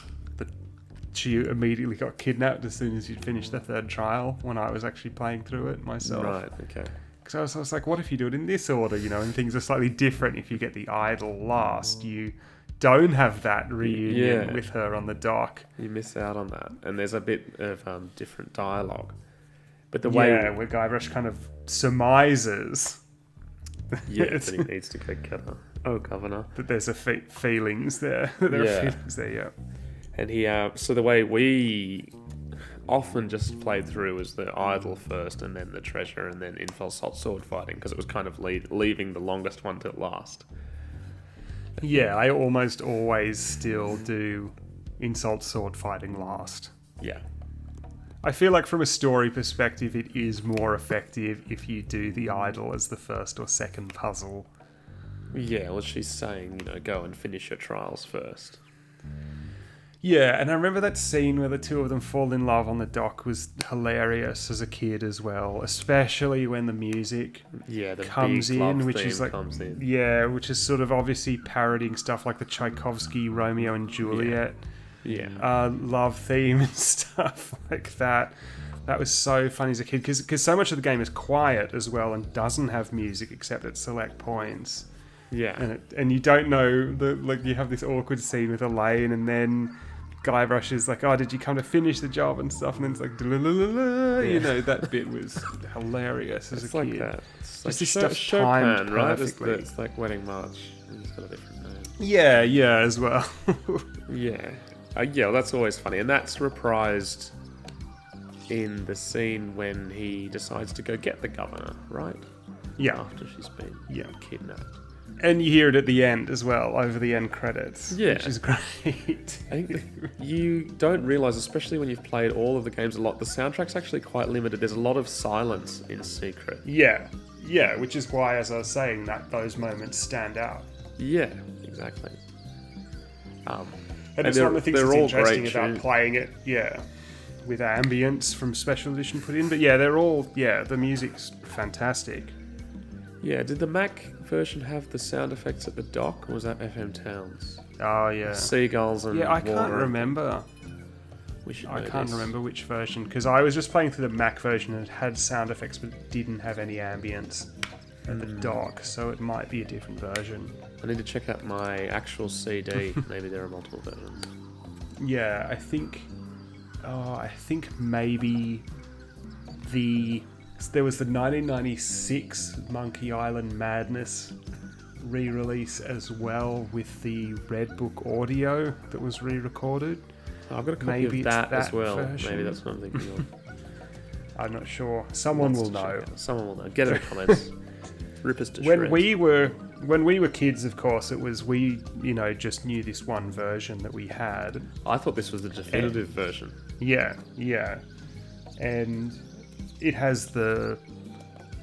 she immediately got kidnapped as soon as you'd finished the third trial when I was actually playing through it myself. Right, okay. Because I was like, what if you do it in this order, and things are slightly different if you get the idol last. You don't have that reunion with her on the dock. You miss out on that. And there's a bit of different dialogue. But the way... Yeah, where Guybrush kind of surmises... that he needs to go get her. Oh, Governor. That there's feelings there. There are feelings there, yeah. And he... so the way we... often just played through as the idol first and then the treasure and then infel sword fighting because it was kind of leaving the longest one to last. Yeah, I almost always still do insult sword fighting last. Yeah. I feel like from a story perspective it is more effective if you do the idol as the first or second puzzle. Yeah, well she's saying, go and finish your trials first. Yeah, and I remember that scene where the two of them fall in love on the dock was hilarious as a kid as well, especially when the music comes in, which is like which is sort of obviously parodying stuff like the Tchaikovsky Romeo and Juliet love theme and stuff like that. That was so funny as a kid because so much of the game is quiet as well and doesn't have music except at select points. Yeah, and you don't know you have this awkward scene with Elaine and then Guybrush is like, oh, did you come to finish the job and stuff? And then it's like, that bit was hilarious as a like kid. That. It's like this stuff's Chopin, right? It's like Wedding March. It's got a different name. Yeah, as well. Yeah, well, that's always funny, and that's reprised in the scene when he decides to go get the governor, right? Yeah, after she's been kidnapped. And you hear it at the end as well, over the end credits, which is great. I think you don't realise, especially when you've played all of the games a lot, the soundtrack's actually quite limited. There's a lot of silence in Secret. Yeah, which is why, as I was saying, that those moments stand out. Yeah, exactly. And it's one of the things that's interesting about playing it, with ambience from Special Edition put in. But they're all, the music's fantastic. Yeah, did the Mac version have the sound effects at the dock, or was that FM Towns? Oh, yeah. Seagulls and I can't remember. I can't remember which version, because I was just playing through the Mac version and it had sound effects but it didn't have any ambience at the dock, so it might be a different version. I need to check out my actual CD. Maybe there are multiple versions. Yeah, I think maybe there was the 1996 Monkey Island Madness re-release as well with the Red Book audio that was re-recorded. I've got a copy of that as well. Version. Maybe that's what I'm thinking of. I'm not sure. Someone will know. Someone will know. Get in the comments. Rip us to shreds. When we were kids, of course, it was we just knew this one version that we had. I thought this was the definitive version. Yeah, and it has the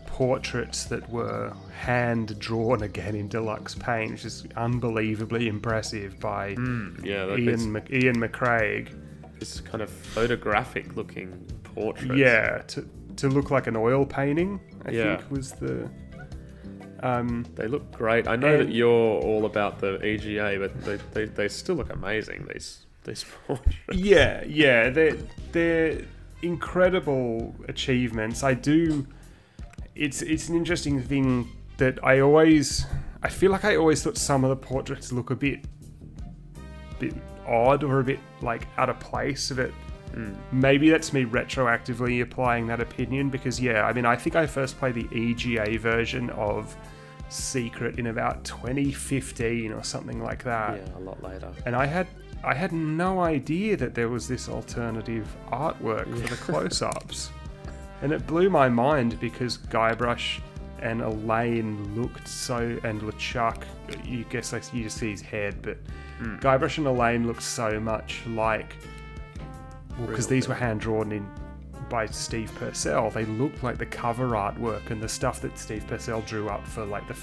portraits that were hand drawn again in deluxe paint, which is unbelievably impressive by Ian McCraig. This kind of photographic looking portrait. Yeah, to look like an oil painting, I think was the... they look great. I know that you're all about the EGA, but they still look amazing, these portraits. Yeah, they're incredible achievements. It's an interesting thing that I feel like I always thought some of the portraits look a bit odd or a bit like out of place. Maybe that's me retroactively applying that opinion because I think I first played the EGA version of Secret in about 2015 or something like that. Yeah, a lot later. And I had no idea that there was this alternative artwork for the close-ups. And it blew my mind because Guybrush and Elaine looked so... And LeChuck, you just see his head, but Guybrush and Elaine looked so much like... Because these were hand-drawn in by Steve Purcell. They looked like the cover artwork and the stuff that Steve Purcell drew up for like the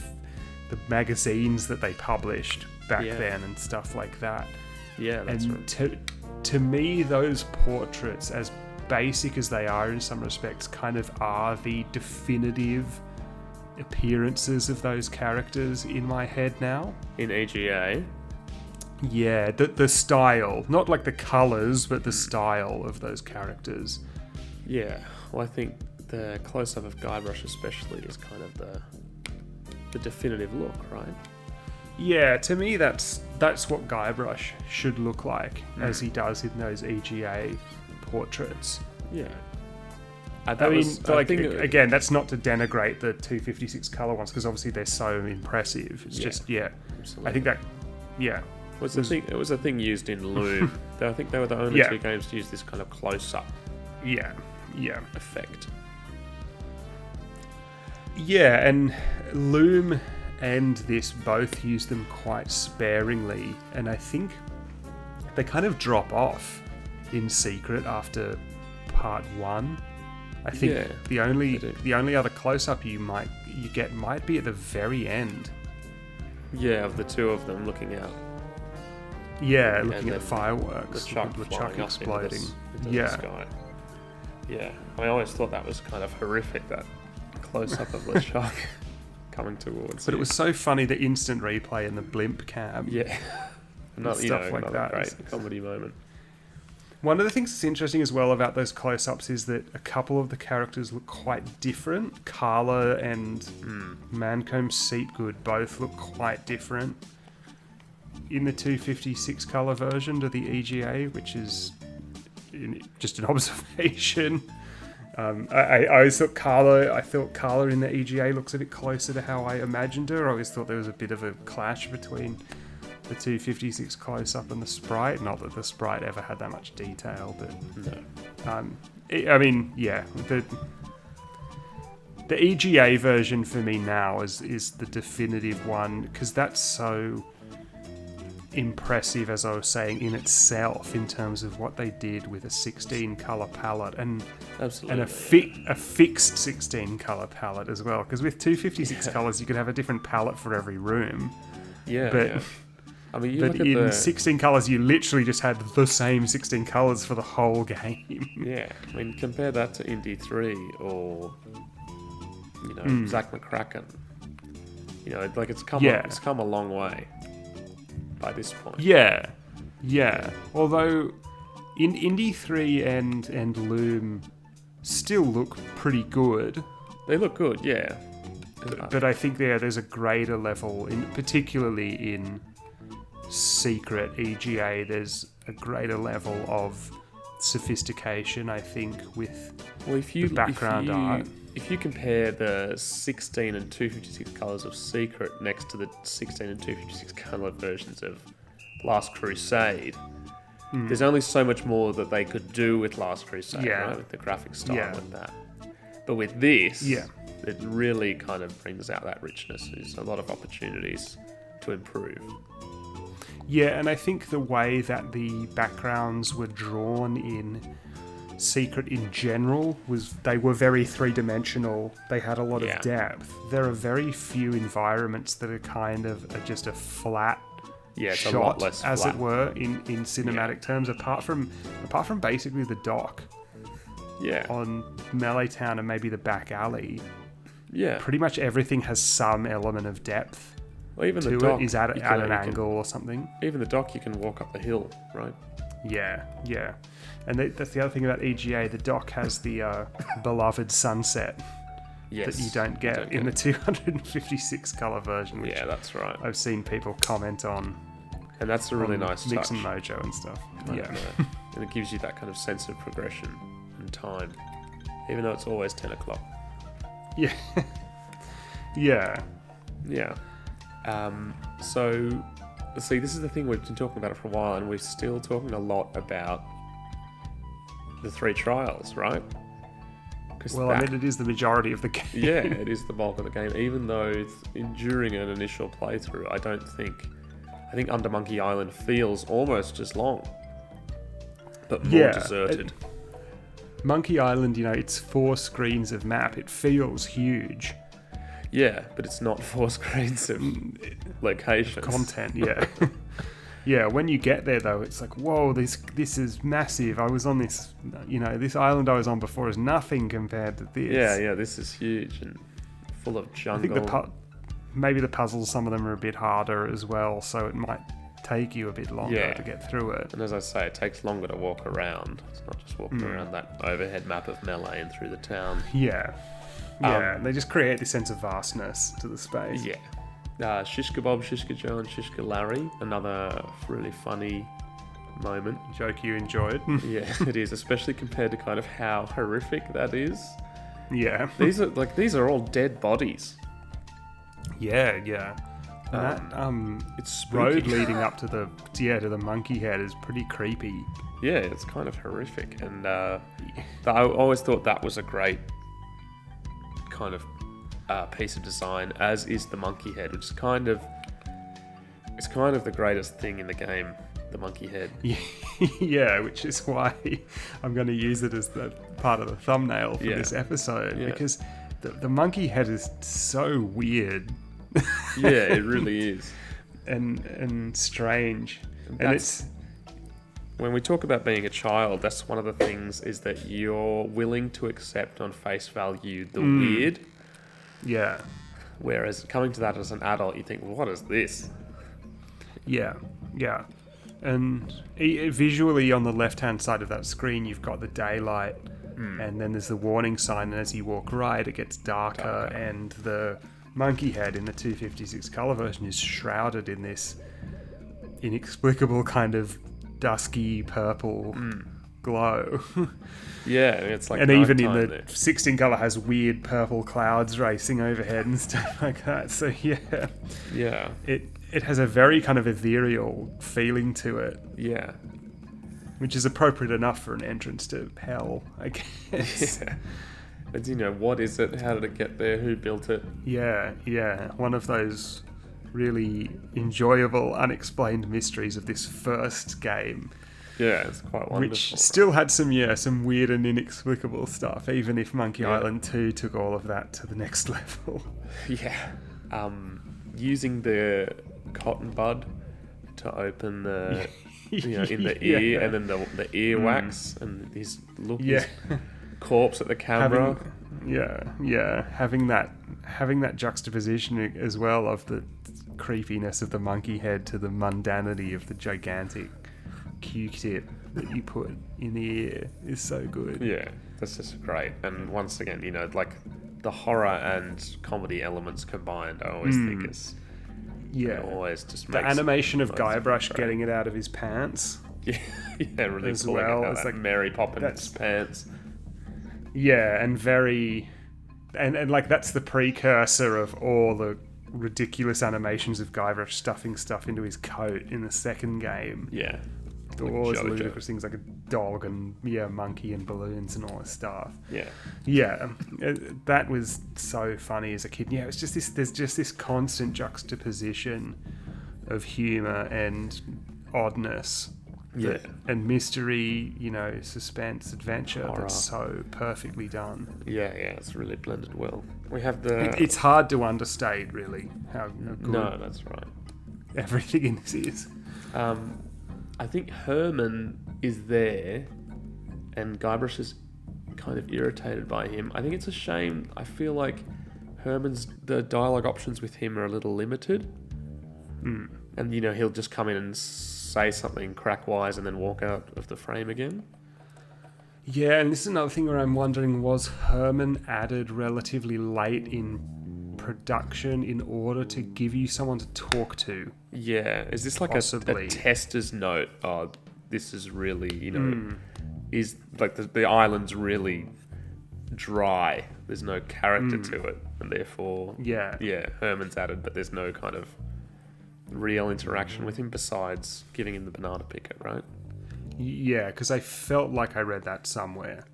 magazines that they published back then and stuff like that. Yeah, that's right. To me, those portraits, as basic as they are in some respects, kind of are the definitive appearances of those characters in my head now. In EGA? Yeah, the style. Not like the colours, but the style of those characters. Yeah, well, I think the close-up of Guybrush especially is kind of the definitive look, right? Yeah, to me that's what Guybrush should look like, as he does in those EGA portraits. Yeah. Again, that's not to denigrate the 256 color ones, because obviously they're so impressive. It's absolutely. I think that, it was a thing used in Loom. I think they were the only two games to use this kind of close-up effect. Yeah, and Loom and this both use them quite sparingly, and I think they kind of drop off in Secret after part 1. I think the only other close-up you get might be at the very end. Yeah, of the two of them looking out. Yeah, looking at the fireworks, the chuck exploding. Into the sky. Yeah, I always thought that was kind of horrific, that close-up of LeChuck coming towards But it was so funny, the instant replay and the blimp cam. Yeah. Stuff like that. Great comedy moment. One of the things that's interesting as well about those close-ups is that a couple of the characters look quite different. Carla and Mancomb Seatgood both look quite different in the 256 colour version to the EGA, which is just an observation. I always thought Carla in the EGA looks a bit closer to how I imagined her. I always thought there was a bit of a clash between the 256 close-up and the sprite. Not that the sprite ever had that much detail, but the EGA version for me now is the definitive one, because that's so impressive, as I was saying, in itself, in terms of what they did with a 16 color palette and absolutely, and a fixed 16 color palette as well, because with 256 colors you could have a different palette for every room. I mean, in 16 colours, you literally just had the same 16 colours for the whole game. Yeah, I mean, compare that to Indy 3 or, Zack McCracken. It's come a long way by this point. Yeah. Although, in Indy 3 and Loom still look pretty good. They look good, yeah. But I think there's a greater level, particularly in Secret EGA, there's a greater level of sophistication, I think, with the background art. If you compare the 16 and 256 colours of Secret next to the 16 and 256 colour versions of Last Crusade, there's only so much more that they could do with Last Crusade, right? With the graphic style and that. But with this, it really kind of brings out that richness. There's a lot of opportunities to improve. Yeah, and I think the way that the backgrounds were drawn in Secret in general was they were very three-dimensional. They had a lot of depth. There are very few environments that are kind of just a flat shot, a lot less as flat, it were, in cinematic terms, apart from basically the dock. Yeah. On Melee Town and maybe the back alley. Yeah. Pretty much everything has some element of depth. Well, even the dock is at an angle or something. Even the dock, you can walk up the hill, right? Yeah. And that's the other thing about EGA. The dock has the beloved sunset that you don't get in the 256 colour version. Which that's right. I've seen people comment on. And that's a really nice touch. Mix and Mojo and stuff. And it gives you that kind of sense of progression and time, even though it's always 10 o'clock. Yeah. So, see, this is the thing, we've been talking about it for a while, and we're still talking a lot about the 3 trials, right? It is the majority of the game. Yeah, it is the bulk of the game, even though during an initial playthrough, I think Under Monkey Island feels almost as long, but more deserted. Monkey Island, it's 4 screens of map. It feels huge. Yeah, but it's not 4 screens of locations. Content, yeah. Yeah, when you get there, though, it's like, whoa, this is massive. I was on this, this island I was on before is nothing compared to this. Yeah, this is huge and full of jungle. I think maybe the puzzles, some of them are a bit harder as well, so it might take you a bit longer to get through it. And as I say, it takes longer to walk around. It's not just walking around that overhead map of Melee and through the town. Yeah. Yeah, they just create this sense of vastness to the space. Yeah. Shishka Bob, Shishka Joe, and Shishka Larry. Another really funny moment. Joke you enjoyed. Yeah, it is, especially compared to kind of how horrific that is. Yeah. These are all dead bodies. Yeah, yeah. And that it's spooky. road leading up to the monkey head is pretty creepy. Yeah, it's kind of horrific, and I always thought that was a great kind of piece of design, as is the monkey head, which is kind of the greatest thing in the game, the monkey head. Yeah, which is why I'm going to use it as the part of the thumbnail for this episode, because the monkey head is so weird. Yeah, it really is. And strange. And it's when we talk about being a child, that's one of the things, is that you're willing to accept on face value the weird. Yeah. Whereas coming to that as an adult, you think, well, what is this? Yeah, yeah. And visually on the left-hand side of that screen, you've got the daylight, and then there's the warning sign, and as you walk right, it gets darker. And the monkey head in the 256 color version is shrouded in this inexplicable kind of dusky purple glow. Yeah, it's like, and even in the 16 color has weird purple clouds racing overhead and stuff like that. So yeah, it has a very kind of ethereal feeling to it. Yeah, which is appropriate enough for an entrance to hell, I guess. Yeah. But what is it? How did it get there? Who built it? Yeah. One of those really enjoyable, unexplained mysteries of this first game. Yeah, it's quite wonderful. Which still had some weird and inexplicable stuff, even if Monkey Island 2 took all of that to the next level. Yeah. Using the cotton bud to open the, in the ear, and then the ear wax, and his look, his corpse at the camera. Having that juxtaposition as well of the creepiness of the monkey head to the mundanity of the gigantic Q-tip that you put in the ear is so good. Yeah, that's just great. And once again, like the horror and comedy elements combined, I always think it's always just makes the animation of Guybrush getting it out of his pants. Really as cool. well. It's like Mary Poppins pants. Yeah, and very, and like that's the precursor of all the ridiculous animations of Guybrush stuffing stuff into his coat in the second game. Yeah. All those ludicrous things like a dog and monkey and balloons and all this stuff. Yeah, that was so funny as a kid. Yeah, it's just this. There's just this constant juxtaposition of humor and oddness, and mystery. Suspense, adventure. Horror. That's so perfectly done. Yeah, it's really blended well. We have the. It's hard to understate, really, how good. No, that's right. Everything in this is. I think Herman is there, and Guybrush is kind of irritated by him. I think it's a shame. I feel like the dialogue options with him are a little limited. And, he'll just come in and say something crack-wise and then walk out of the frame again. Yeah, and this is another thing where I'm wondering, was Herman added relatively late in production in order to give you someone to talk to? Yeah, is this like a tester's note? Oh, this is really, is like the island's really dry. There's no character to it, and therefore, Herman's added, but there's no kind of real interaction with him besides giving him the banana picket, right? Yeah, because I felt like I read that somewhere.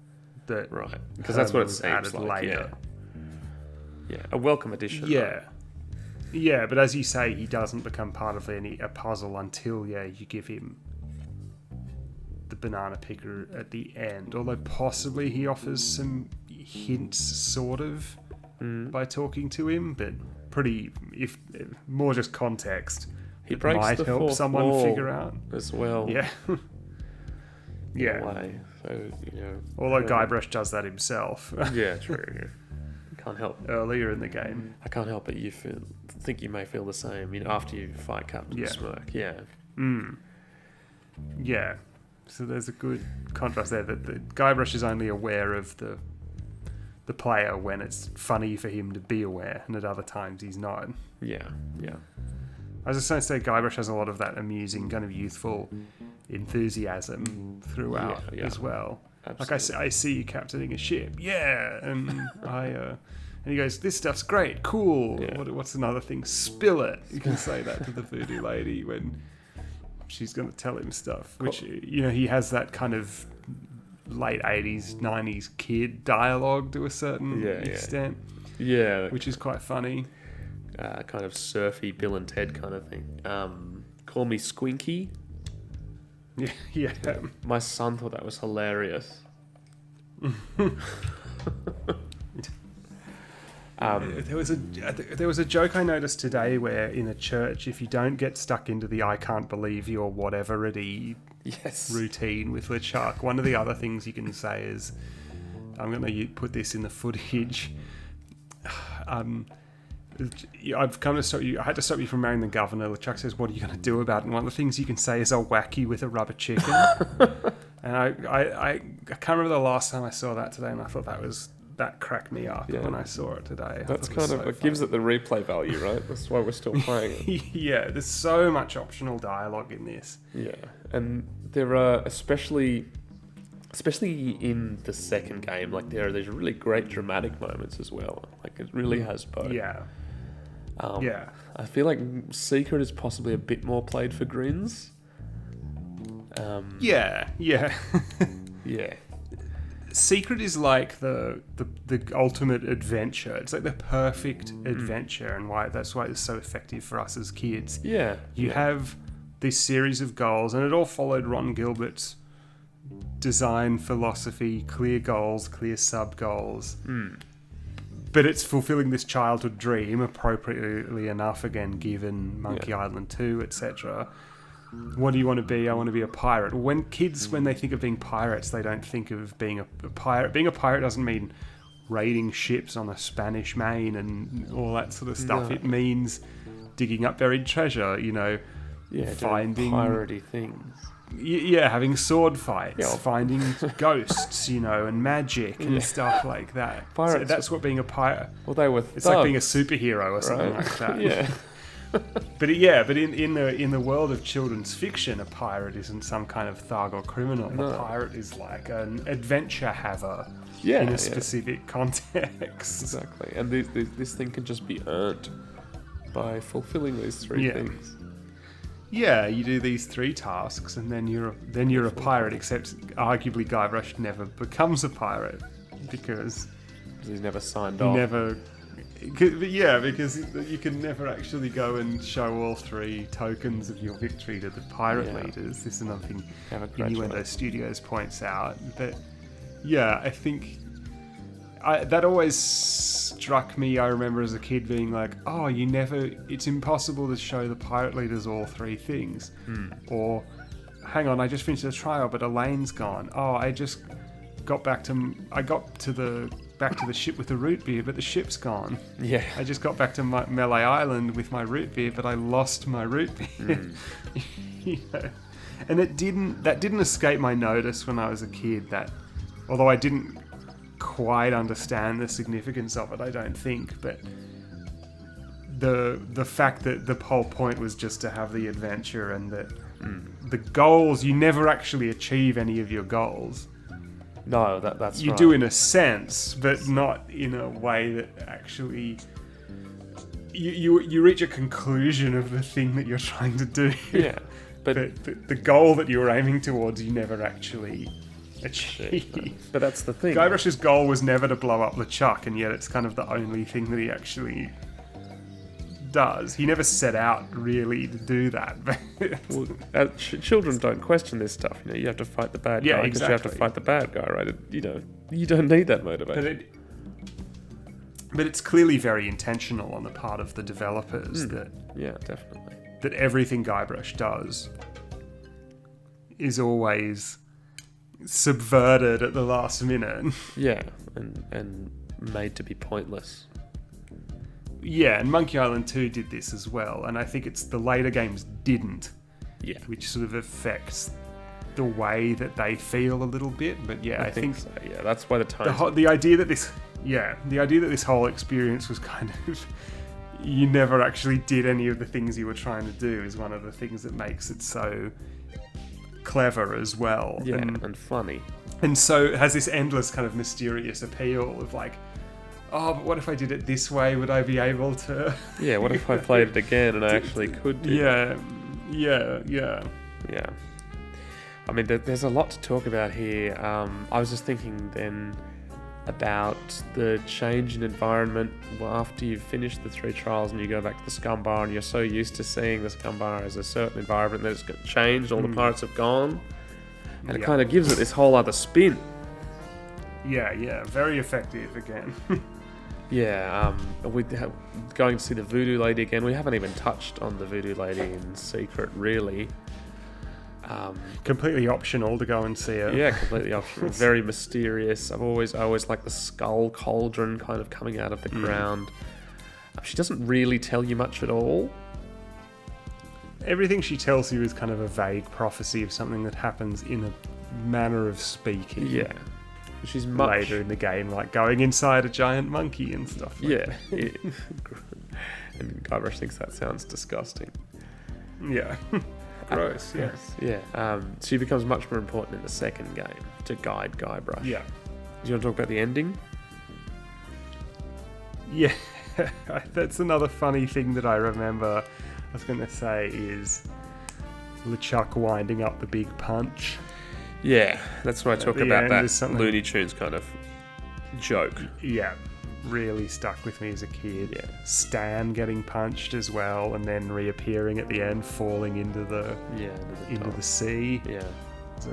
Right, because that's what it seems like. Later. Yeah, a welcome addition. Yeah, but as you say, he doesn't become part of a puzzle until you give him the banana picker at the end. Although possibly he offers some hints, sort of, by talking to him, but if more just context. He breaks might the help fourth someone wall figure out as well. Yeah. Way. So although Guybrush does that himself. Yeah, true. Can't help earlier in the game. I can't help but think you may feel the same. After you fight Captain Smirk. Yeah. Yeah. So there's a good contrast there that the Guybrush is only aware of the player when it's funny for him to be aware, and at other times he's not. Yeah. I was just going to say Guybrush has a lot of that amusing kind of youthful enthusiasm throughout as well. Absolutely. Like I see you captaining a ship, and and he goes, this stuff's great, cool. Yeah. What's another thing? Spill it. You can say that to the voodoo lady when she's going to tell him stuff, which he has that kind of late 80s 90s kid dialogue to a certain extent, which is quite funny. Kind of surfy Bill and Ted kind of thing. Call me Squinky. Yeah. My son thought that was hilarious. There was a joke I noticed today where in a church, if you don't get stuck into the I can't believe you or whatever routine with LeChuck, one of the other things you can say is, I'm going to put this in the footage. I've come to stop you. I had to stop you from marrying the governor. LeChuck says, "What are you going to do about it?" And one of the things you can say is, "I'll whack you with a rubber chicken." And I can't remember the last time I saw that today, and I thought that cracked me up when I saw it today. That's kind of it gives it the replay value, right? That's why we're still playing it. Yeah, there's so much optional dialogue in this. Yeah, and there are especially in the second game, like there are these really great dramatic moments as well. Like it really has both. Yeah. I feel like Secret is possibly a bit more played for grins. Yeah. Secret is like the ultimate adventure. It's like the perfect adventure, and that's why it's so effective for us as kids. Yeah. You have this series of goals, and it all followed Ron Gilbert's design philosophy: clear goals, clear sub-goals. But it's fulfilling this childhood dream, appropriately enough, again, given Monkey Island 2, etc. What do you want to be? I want to be a pirate. When they think of being pirates, they don't think of being a pirate. Being a pirate doesn't mean raiding ships on the Spanish Main and all that sort of stuff. No. It means digging up buried treasure, finding piratey things. Having sword fights, finding ghosts, and magic and stuff like that. Pirates. So that's what being a pirate. Well, they were. It's like being a superhero or something like that. Yeah. But in the world of children's fiction, a pirate isn't some kind of thug or criminal. No. A pirate is like an adventure haver in a specific context. Exactly, and this thing can just be earned by fulfilling these three things. Yeah, you do these 3 tasks, and then you're a pirate. Except, arguably, Guybrush never becomes a pirate because he's never signed off. Because you can never actually go and show all 3 tokens of your victory to the pirate leaders. This is another thing Innuendo Studios points out. But I think that always struck me. I remember as a kid being like, it's impossible to show the pirate leaders all 3 things. Or, hang on, I just finished a trial, but Elaine's gone. Oh, I just got back to the ship with the root beer, but the ship's gone. Yeah. I just got back to Melee Island with my root beer, but I lost my root beer. And that didn't escape my notice when I was a kid, that although I didn't quite understand the significance of it, I don't think, but the fact that the whole point was just to have the adventure, and that the goals, you never actually achieve any of your goals. No, that's you do in a sense, but not in a way that actually you reach a conclusion of the thing that you're trying to do. Yeah, but the goal that you were aiming towards, you never actually achieve. But that's the thing. Guybrush's goal was never to blow up LeChuck, and yet it's kind of the only thing that he actually does. He never set out really to do that. Well, children don't question this stuff. You have to fight the bad guy because you have to fight the bad guy, right? You don't need that motivation. But it's clearly very intentional on the part of the developers definitely. That everything Guybrush does is always subverted at the last minute. Yeah, and made to be pointless. Yeah, and Monkey Island 2 did this as well, and I think it's the later games didn't. Yeah. which sort of affects the way that they feel a little bit. But yeah, I think so. Yeah, that's why the idea that this whole experience was kind of, you never actually did any of the things you were trying to do, is one of the things that makes it so clever as well. Yeah, and funny. And so it has this endless kind of mysterious appeal of like, oh, but what if I did it this way? Would I be able to? Yeah, what if I played it again and I actually could do it? Yeah. I mean, there's a lot to talk about here. I was just thinking then about the change in environment after you've finished the 3 trials and you go back to the Scum Bar, and you're so used to seeing the Scum Bar as a certain environment that it's changed, all the pirates have gone, and it kind of gives it this whole other spin. Yeah, very effective again. Yeah, we're going to see the Voodoo Lady again. We haven't even touched on the Voodoo Lady in Secret, really. Completely optional to go and see it. Yeah, completely optional. Very mysterious. I always like the skull cauldron kind of coming out of the ground. She doesn't really tell you much at all. Everything she tells you is kind of a vague prophecy of something that happens in a manner of speaking. Yeah. She's later in the game, like going inside a giant monkey and stuff like that. And Guybrush thinks that sounds disgusting. Yeah. Gross, yes. Yeah. She becomes much more important in the second game to guide Guybrush. Yeah. Do you want to talk about the ending? Yeah. That's another funny thing that I remember. I was going to say is LeChuck winding up the big punch. Yeah, that's when I talk about that Looney Tunes kind of joke. Yeah, really stuck with me as a kid. Yeah. Stan getting punched as well, and then reappearing at the end, falling into the sea. Yeah. So,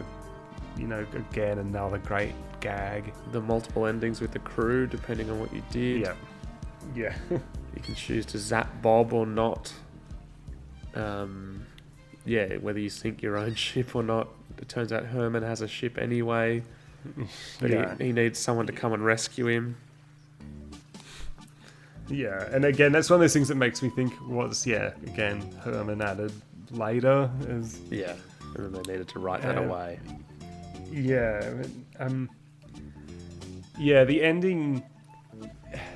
again, another great gag. The multiple endings with the crew, depending on what you did. Yeah. You can choose to zap Bob or not. Whether you sink your own ship or not. It turns out Herman has a ship anyway, but he needs someone to come and rescue him. Yeah, and again, that's one of those things that makes me think Herman added later. And then they needed to write that away. Yeah, the ending...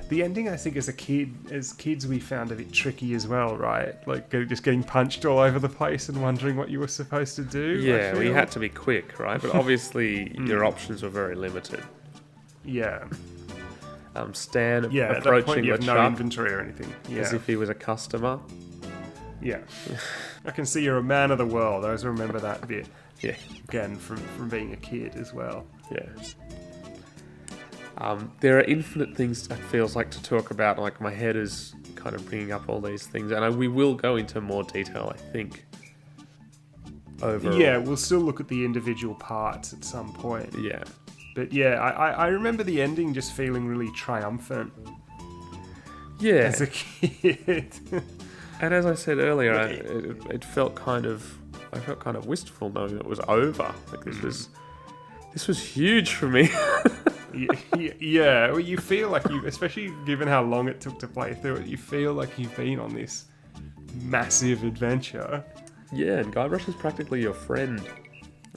The ending, I think, as kids, we found a bit tricky as well, right? Like, just getting punched all over the place and wondering what you were supposed to do. Yeah, we had to be quick, right? But obviously, your options were very limited. Yeah. Stan approaching at that point, you have LeChuck no inventory or anything. Yeah. as if he was a customer. Yeah. I can see you're a man of the world. I always remember that bit. Yeah. Again, from being a kid as well. Yeah. There are infinite things, it feels like, to talk about. Like, my head is kind of bringing up all these things, and we will go into more detail, I think, overall. Yeah, we'll still look at the individual parts at some point. Yeah. But yeah, I remember the ending just feeling really triumphant. Yeah. As a kid. And as I said earlier, it felt kind of wistful knowing it was over. Like, this was huge for me. Yeah, well, you feel like especially given how long it took to play through it, you feel like you've been on this massive adventure. Yeah, and Guybrush is practically your friend.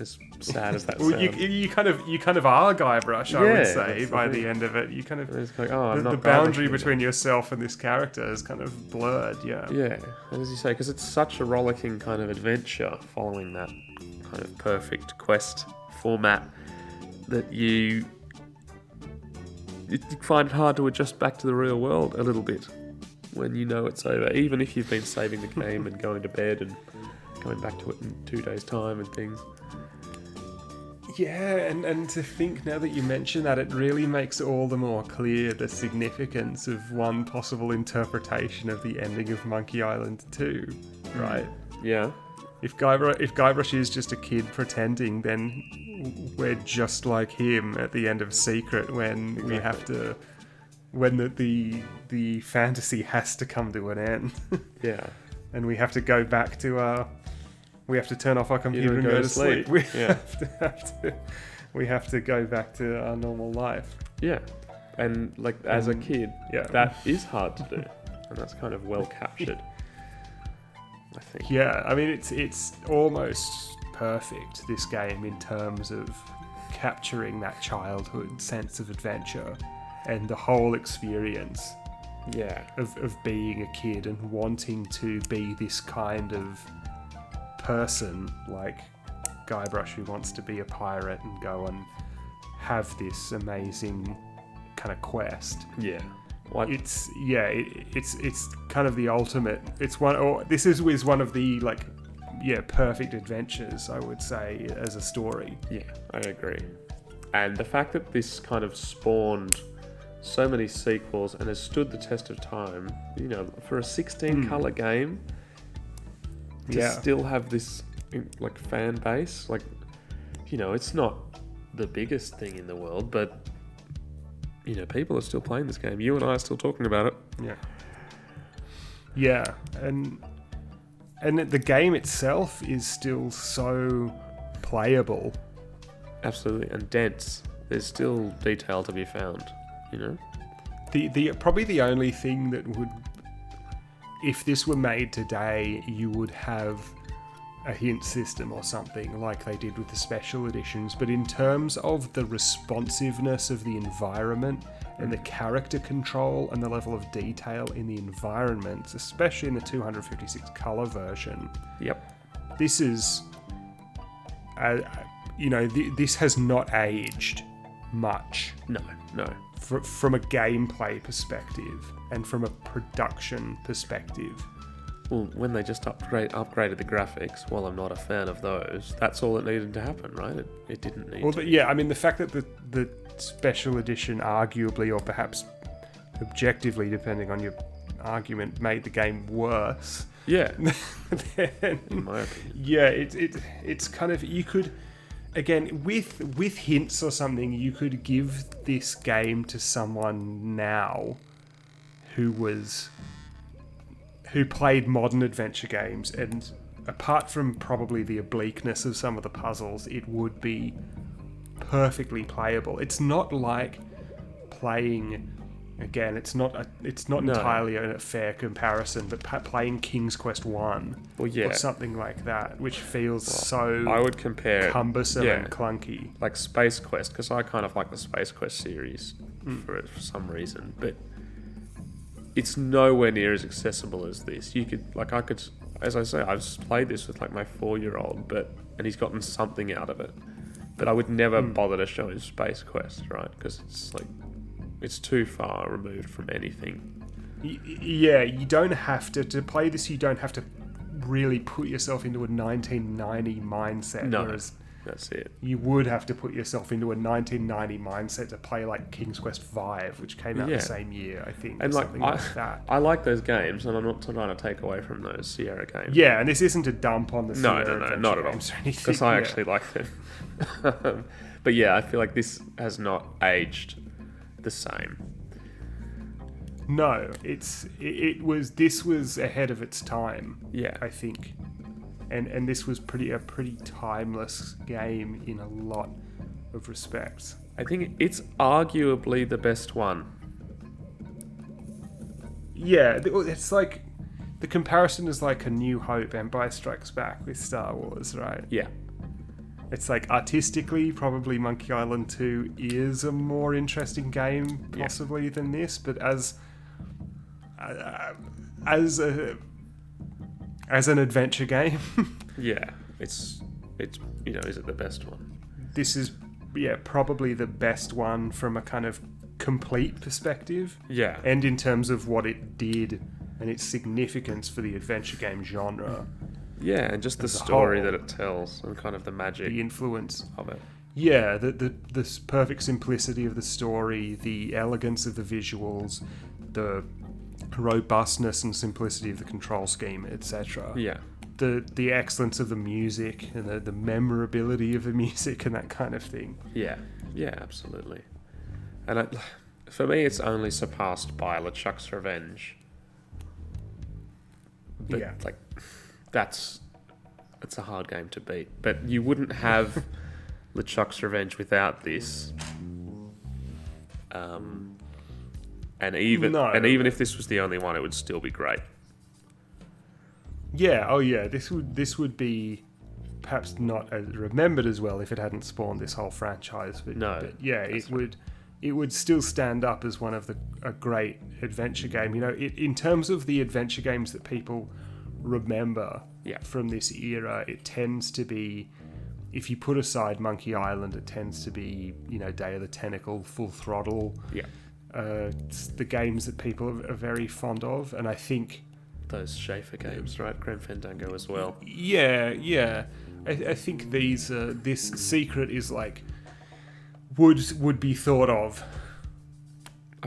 As sad as that well, sounds. you kind of are Guybrush, I would say, by the end of it. You kind of like, the boundary between yourself and this character is kind of blurred. Yeah. Yeah, as you say, because it's such a rollicking kind of adventure following that kind of perfect quest format that you find it hard to adjust back to the real world a little bit when you know it's over, even if you've been saving the game and going to bed and going back to it in 2 days' time and things. Yeah, and to think now that you mention that, it really makes all the more clear the significance of one possible interpretation of the ending of Monkey Island 2, right? Yeah. If Guybrush is just a kid pretending, then we're just like him at the end of Secret when we have to, when the fantasy has to come to an end. Yeah. And we have to go back to we have to turn off our computer and go to sleep. We have to go back to our normal life. Yeah. And like as a kid, that is hard to do. And that's kind of well captured. I think. Yeah, I mean, it's almost perfect, this game, in terms of capturing that childhood sense of adventure and the whole experience of being a kid and wanting to be this kind of person, like Guybrush, who wants to be a pirate and go and have this amazing kind of quest. Yeah. It's kind of the ultimate. This is one of the perfect adventures, I would say, as a story. Yeah, I agree. And the fact that this kind of spawned so many sequels and has stood the test of time, for a 16-color game, to still have this fan base, it's not the biggest thing in the world, but people are still playing this game. You and I are still talking about it. Yeah, and the game itself is still so playable. Absolutely, and dense. There's still detail to be found. The probably the only thing that would, if this were made today, you would have a hint system or something like they did with the special editions. But in terms of the responsiveness of the environment and the character control and the level of detail in the environments, especially in the 256 color version, this is, this has not aged much. No. From a gameplay perspective and from a production perspective. Well, when they just upgraded the graphics, while I'm not a fan of those, that's all that needed to happen, right? It didn't need to. Yeah, I mean, the fact that the special edition arguably, or perhaps objectively, depending on your argument, made the game worse. Yeah. Then, in my opinion. Yeah, it's kind of, you could, again, with hints or something, you could give this game to someone now who played modern adventure games, and apart from probably the obliqueness of some of the puzzles, it would be perfectly playable. It's not like playing, again, it's not entirely a fair comparison, but playing King's Quest 1 or something like that, which feels I would compare cumbersome and clunky. Like Space Quest, because I kind of like the Space Quest series for some reason, but it's nowhere near as accessible as this. As I say, I've played this with my 4-year-old, and he's gotten something out of it. But I would never bother to show him Space Quest, right? Because it's too far removed from anything. Yeah, you don't have to play this. You don't have to really put yourself into a 1990 mindset. No, whereas that's it. You would have to put yourself into a 1990 mindset to play King's Quest V, which came out the same year, I think, and or something like that. I like those games, and I'm not trying to take away from those Sierra games. Yeah, and this isn't a dump on the Sierra no, not at all. Because I actually like them. But yeah, I feel like this has not aged the same. No, this was ahead of its time. Yeah, I think. And this was a pretty timeless game in a lot of respects. I think it's arguably the best one. Yeah, it's like the comparison is like A New Hope, Empire Strikes Back with Star Wars, right? Yeah. It's artistically, probably Monkey Island 2 is a more interesting game, possibly, than this, but as an adventure game, it's is it the best one? This is probably the best one from a kind of complete perspective, and in terms of what it did and its significance for the adventure game genre, and just the story that it tells and kind of the magic, the influence of it. The perfect simplicity of the story, the elegance of the visuals, the robustness and simplicity of the control scheme, etc. The excellence of the music and the memorability of the music and that kind of thing. Yeah, absolutely. And for me, it's only surpassed by LeChuck's Revenge. But it's a hard game to beat. But you wouldn't have LeChuck's Revenge without this. And even if this was the only one, it would still be great. Yeah, oh yeah, this would be perhaps not as remembered as well if it hadn't spawned this whole franchise. But, No, but yeah, it would still stand up as one of a great adventure game. You know, in terms of the adventure games that people remember from this era, it tends to be, if you put aside Monkey Island, it tends to be, you know, Day of the Tentacle, Full Throttle. Yeah. The games that people are very fond of, and I think those Schaefer games, right? Grand Fandango as well. Yeah. I think this Secret is like would be thought of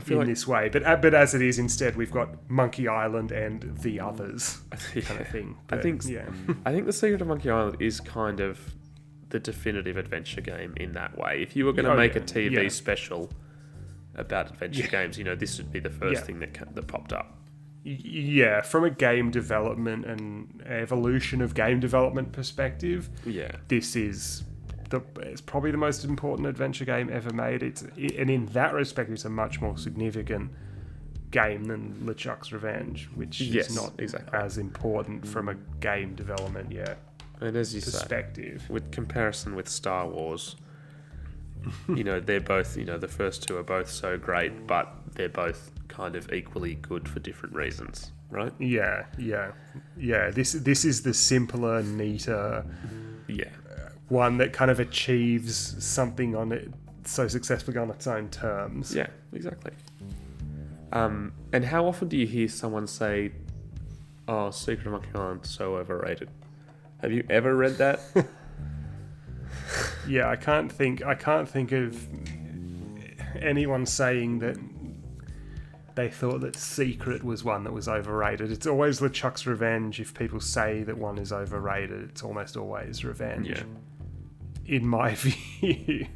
in this way, but as it is, instead we've got Monkey Island and the others kind of thing. But, I think the Secret of Monkey Island is kind of the definitive adventure game in that way. If you were going to make a TV special about adventure games, you know, this would be the first thing that popped up. Yeah, from a game development and evolution of game development perspective, this is it's probably the most important adventure game ever made. And in that respect, it's a much more significant game than LeChuck's Revenge, which is not as important from a game development and as you perspective. Say, with comparison with Star Wars, you know, they're both, you know, the first two are both so great, but they're both kind of equally good for different reasons, right? Yeah. This is the simpler, neater, one that kind of achieves something on it so successfully on its own terms. Yeah, exactly. And how often do you hear someone say, "Oh, Secret of Monkey Island so overrated"? Have you ever read that? Yeah, I can't think of anyone saying that they thought that Secret was one that was overrated. It's always LeChuck's Revenge. If people say that one is overrated, it's almost always Revenge. Yeah. In my view.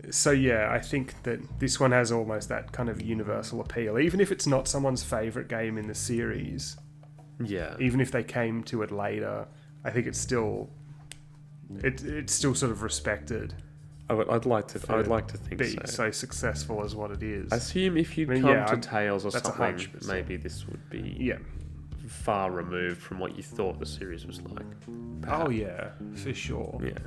So yeah, I think that this one has almost that kind of universal appeal, even if it's not someone's favourite game in the series. Yeah. Even if they came to it later, I think it's still sort of respected. I'd like to think be so successful as what it is. I assume if you'd come to Tales or something, 100%. maybe this would be far removed from what you thought the series was like. Perhaps. Oh yeah, for sure. Yeah.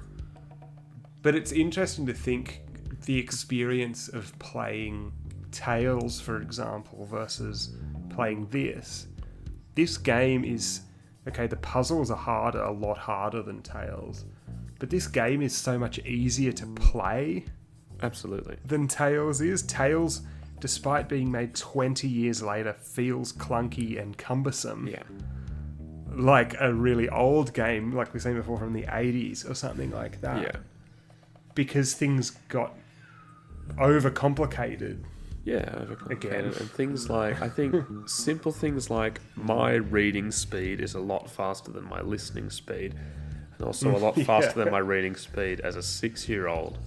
But it's interesting to think the experience of playing Tales, for example, versus playing this. This game is okay. The puzzles are a lot harder than Tales. But this game is so much easier to play. Absolutely. Than Tales is. Tales, despite being made 20 years later, feels clunky and cumbersome. Yeah. Like a really old game, like we've seen before from the 80s or something like that. Yeah. Because things got overcomplicated. Yeah, overcomplicated. Again. And things like, I think simple things like my reading speed is a lot faster than my listening speed. And also a lot faster than my reading speed as a 6-year-old.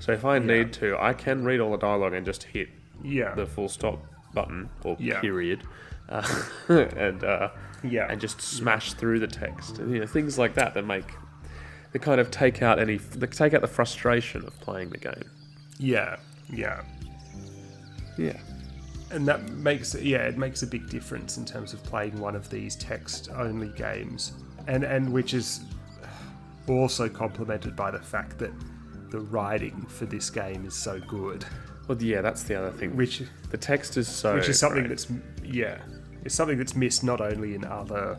So if I need to, I can read all the dialogue and just hit the full stop button or period, and just smash through the text. And, you know, things like that kind of take out the frustration of playing the game. Yeah. And that makes it makes a big difference in terms of playing one of these text-only games, and which is also complemented by the fact that the writing for this game is so good. Well, yeah, that's the other thing. Which the text is so, which is something great. It's something that's missed not only in other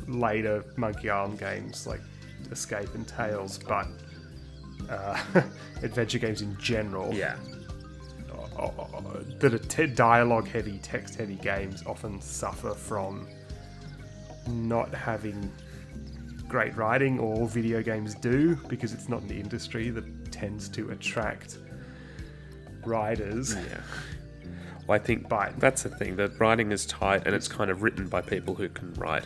later Monkey Island games like Escape and Tales, but adventure games in general. Yeah. That are dialogue-heavy, text-heavy games often suffer from not having great writing, or all video games do, because it's not an industry that tends to attract writers. Yeah. Well, I think that's the thing. The writing is tight, and it's kind of written by people who can write.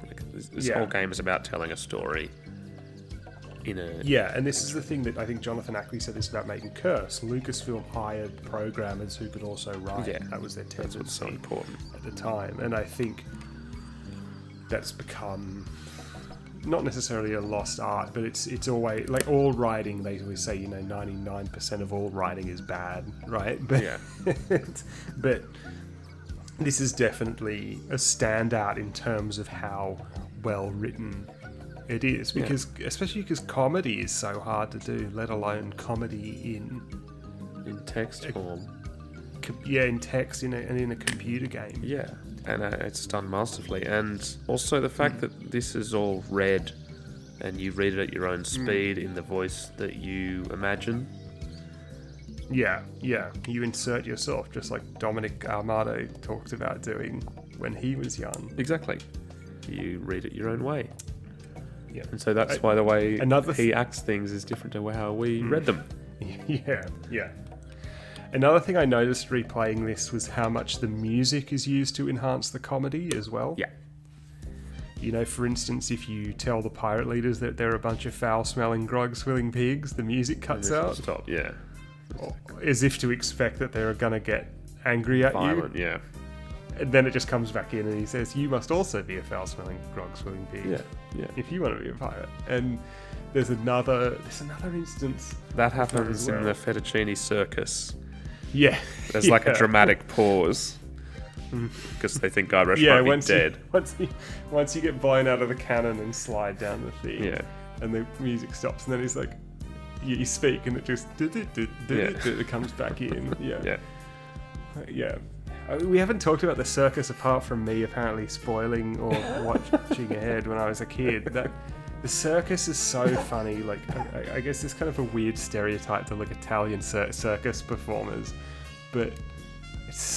Like, this whole game is about telling a story. And this is the thing that I think Jonathan Ackley said this about making Curse. Lucasfilm hired programmers who could also write. Yeah, that was their tendency. That's what's so important at the time, and I think that's become not necessarily a lost art, but it's always like all writing. They always say 99% of all writing is bad, right? But but this is definitely a standout in terms of how well written it is, because especially because comedy is so hard to do, let alone comedy in text form. In text and in a computer game. Yeah, and it's done masterfully. And also the fact that this is all read and you read it at your own speed in the voice that you imagine. Yeah. You insert yourself, just like Dominic Armato talked about doing when he was young. Exactly. You read it your own way. Yeah. And so that's why the way he acts things is different to how we read them. Yeah. Another thing I noticed replaying this was how much the music is used to enhance the comedy as well. Yeah. You know, for instance, if you tell the pirate leaders that they're a bunch of foul-smelling, grog-swilling pigs, the music cuts out. Stop, yeah. As if to expect that they're going to get angry at Violent, you. yeah. And then it just comes back in and he says, you must also be a foul-smelling, grog-swilling pig. Yeah. If you want to be a pirate. And there's another instance. That happens in the Fettuccine Circus. Yeah. There's like a dramatic pause because they think Guybrush might be dead. Once you get blown out of the cannon and slide down the thing, Yeah. and the music stops, and then he's like, you speak, and it just it comes back in. Yeah. We haven't talked about the circus apart from me apparently spoiling or watching ahead when I was a kid. The circus is so funny. Like, I guess it's kind of a weird stereotype to look Italian circus performers, but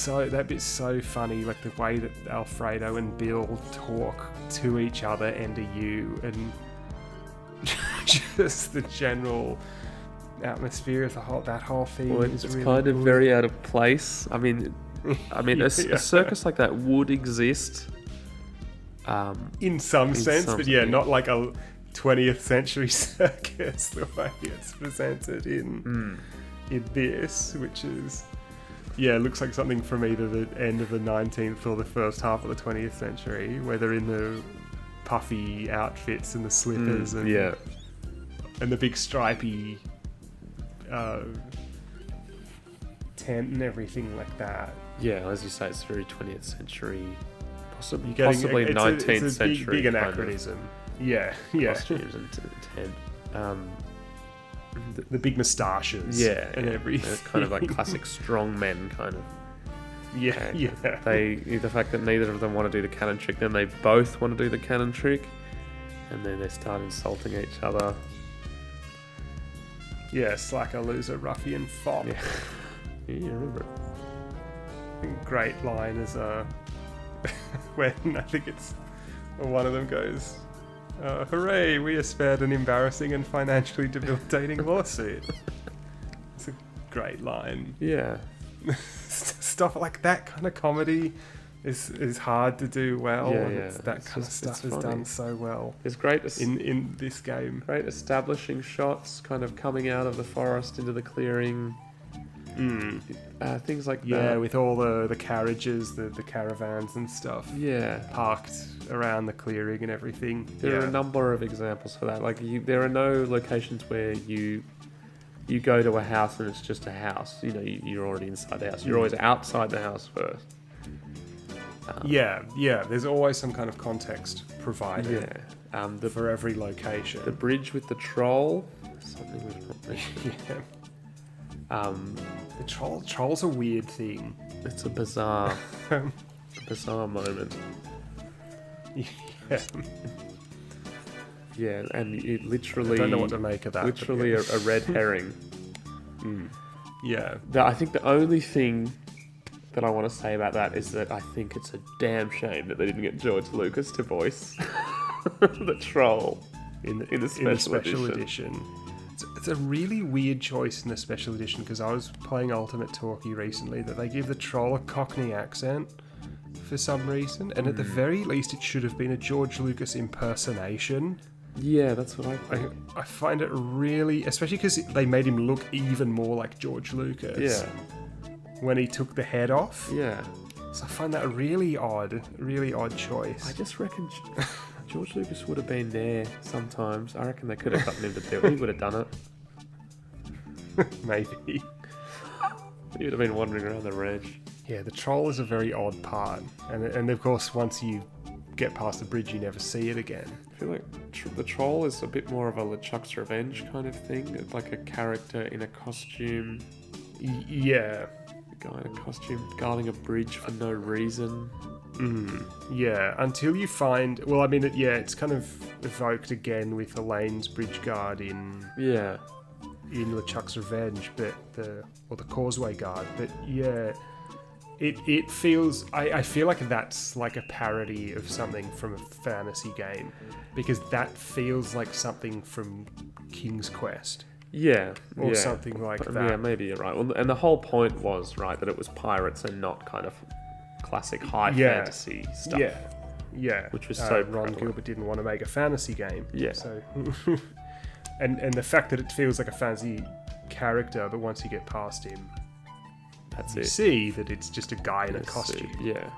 that bit's so funny. Like the way that Alfredo and Bill talk to each other and to you, and just the general atmosphere of that whole thing. Well, it's really kind of very out of place. I mean, a circus like that would exist. In some sense, but not like a 20th century circus the way it's presented in this, which is looks like something from either the end of the 19th or the first half of the 20th century, where they're in the puffy outfits and the slippers and the big stripy tent and everything like that. Yeah, as you say, it's very 20th century, possibly It's 19th a century. big anachronism. Costumes and tent. The big moustaches. And everything. It's kind of like classic strong men kind of. The fact that neither of them want to do the cannon trick, then they both want to do the cannon trick, and then they start insulting each other. Yeah, slacker, loser, ruffian, fop. Yeah, you remember it. Great line is when I think it's one of them goes, hooray, we are spared an embarrassing and financially debilitating lawsuit. It's a great line. Yeah. Stuff like that kind of comedy is hard to do well. Yeah. That kind of stuff is done so well. There's great in this game. Great establishing shots, kind of coming out of the forest into the clearing. Things like that. Yeah, with all the carriages, the caravans and stuff. Yeah. Parked around the clearing and everything. There are a number of examples for that. Like there are no locations where you go to a house and it's just a house. You know, you're already inside the house. You're always outside the house first. There's always some kind of context provided. For every location. The bridge with the troll. Something was wrong. The troll's a weird thing. It's a bizarre moment. Yeah, and it literally... I don't know what to make of that. Literally a red herring. Yeah. I think the only thing that I want to say about that is that I think it's a damn shame that they didn't get George Lucas to voice the troll in the special edition. It's a really weird choice in the special edition, because I was playing Ultimate Talkie recently that they give the troll a Cockney accent for some reason, and at the very least it should have been a George Lucas impersonation. Yeah, that's what I think. I find it really, especially because they made him look even more like George Lucas. Yeah. When he took the head off. Yeah. So I find that a really odd choice. I just reckon George Lucas would have been there sometimes. I reckon they could have gotten him to do it. He would have done it. Maybe. He would have been wandering around the ranch. Yeah, the troll is a very odd part, and of course once you get past the bridge, you never see it again. I feel like the troll is a bit more of a LeChuck's Revenge kind of thing. It's like a character in a costume. Yeah. A guy in a costume guarding a bridge for no reason. Yeah, until you find... Well, I mean, it's kind of evoked again with Elaine's bridge guard in LeChuck's Revenge, or the Causeway Guard. But yeah, it feels... I feel like that's like a parody of something from a fantasy game, because that feels like something from King's Quest. Yeah. Or something like that. Yeah, maybe you're right. Well, and the whole point was, right, that it was pirates and not kind of classic high fantasy stuff. Yeah. Which was Ron prevalent. Gilbert didn't want to make a fantasy game. Yeah. So, and the fact that it feels like a fantasy character, but once you get past him, you see that it's just a guy in a costume. Yeah.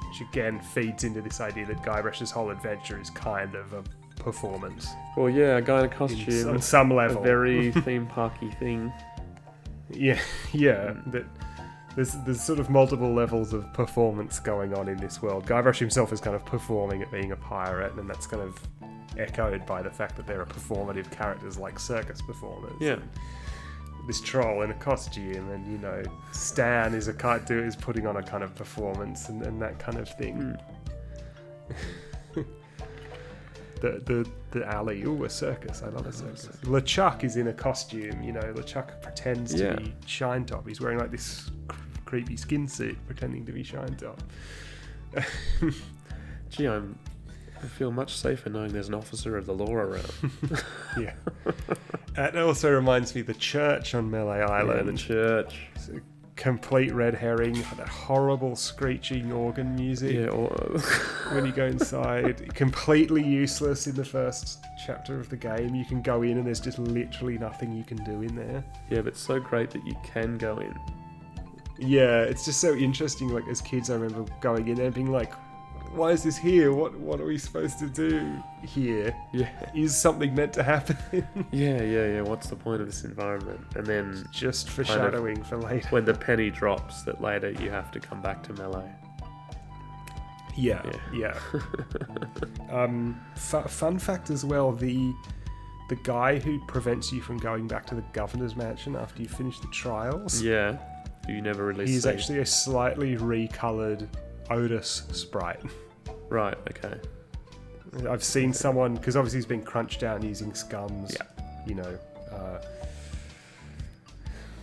Which again feeds into this idea that Guybrush's whole adventure is kind of a performance. Well, yeah, a guy in a costume. On some level. A very theme parky thing. Yeah. That there's sort of multiple levels of performance going on in this world. Guybrush himself is kind of performing at being a pirate, and that's kind of echoed by the fact that there are performative characters like circus performers. Yeah. This troll in a costume, and Stan is putting on a kind of performance and that kind of thing. The alley, a circus. I love a circus. LeChuck is in a costume. LeChuck pretends to be Shine Top. He's wearing like this creepy skin suit, pretending to be Shine Top. Gee, I feel much safer knowing there's an officer of the law around. Yeah. That also reminds me of the church on Melee Island. Yeah, the church. It's a complete red herring. That horrible screeching organ music. Yeah. When you go inside, completely useless in the first chapter of the game. You can go in and there's just literally nothing you can do in there. Yeah, but it's so great that you can go in. Yeah, it's just so interesting. Like as kids, I remember going in there and being like, why is this here? What are we supposed to do here? Yeah. Is something meant to happen? Yeah. What's the point of this environment? And then just foreshadowing for later. When the penny drops that later you have to come back to Melee. Yeah. Fun fact as well, the guy who prevents you from going back to the governor's mansion after you finish the trials. Yeah. You never really He's see. actually a slightly recolored Otis sprite. Right, okay. I've seen someone, because obviously he's been crunched down using scums,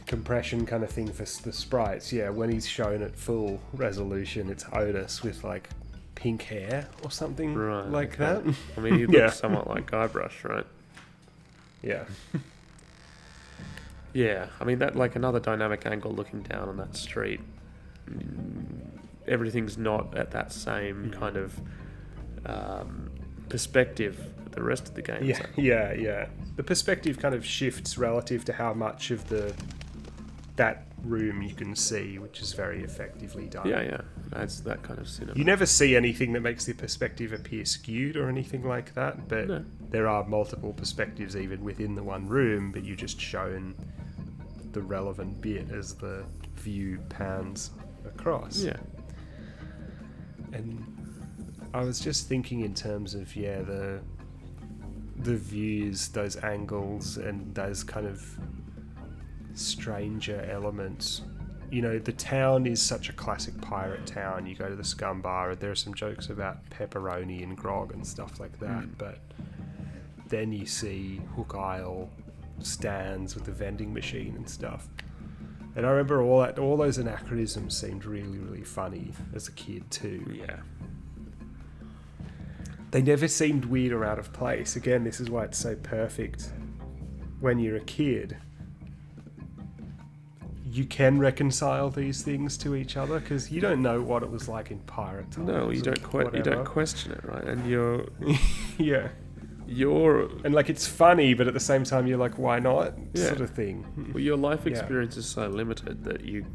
compression kind of thing for the sprites. Yeah, when he's shown at full resolution, it's Otis with like pink hair or something that. I mean, he looks somewhat like Guybrush, right? Yeah. Yeah, I mean, that like another dynamic angle looking down on that street. Everything's not at that same kind of perspective that the rest of the game is at. Yeah. The perspective kind of shifts relative to how much of that room you can see, which is very effectively done. Yeah. Adds that kind of cinema. You never see anything that makes the perspective appear skewed or anything like that, but there are multiple perspectives even within the one room, but you're just shown the relevant bit as the view pans across. Yeah. And I was just thinking in terms of the views, those angles, and those kind of stranger elements. The town is such a classic pirate town. You go to the Scum Bar, and there are some jokes about pepperoni and grog and stuff like that. But then you see Hook Isle stands with the vending machine and stuff. And I remember all those anachronisms seemed really, really funny as a kid too. Yeah. They never seemed weird or out of place. Again, this is why it's so perfect when you're a kid. You can reconcile these things to each other because you don't know what it was like in pirate times. No, you don't question it, right? And you're and like it's funny, but at the same time you're like, why not? Sort of thing. Well, your life experience is so limited that you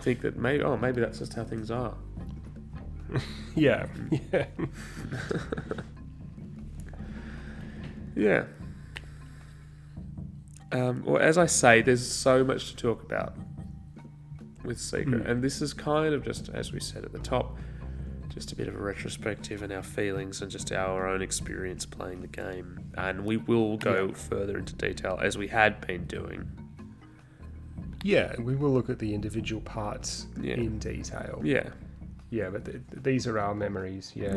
think that maybe that's just how things are. Yeah. Yeah. Well, as I say, there's so much to talk about. with Secret. And this is kind of just, as we said at the top, just a bit of a retrospective and our feelings and just our own experience playing the game. And we will go further into detail as we had been doing. Yeah, we will look at the individual parts in detail. Yeah. Yeah, but these are our memories. Yeah.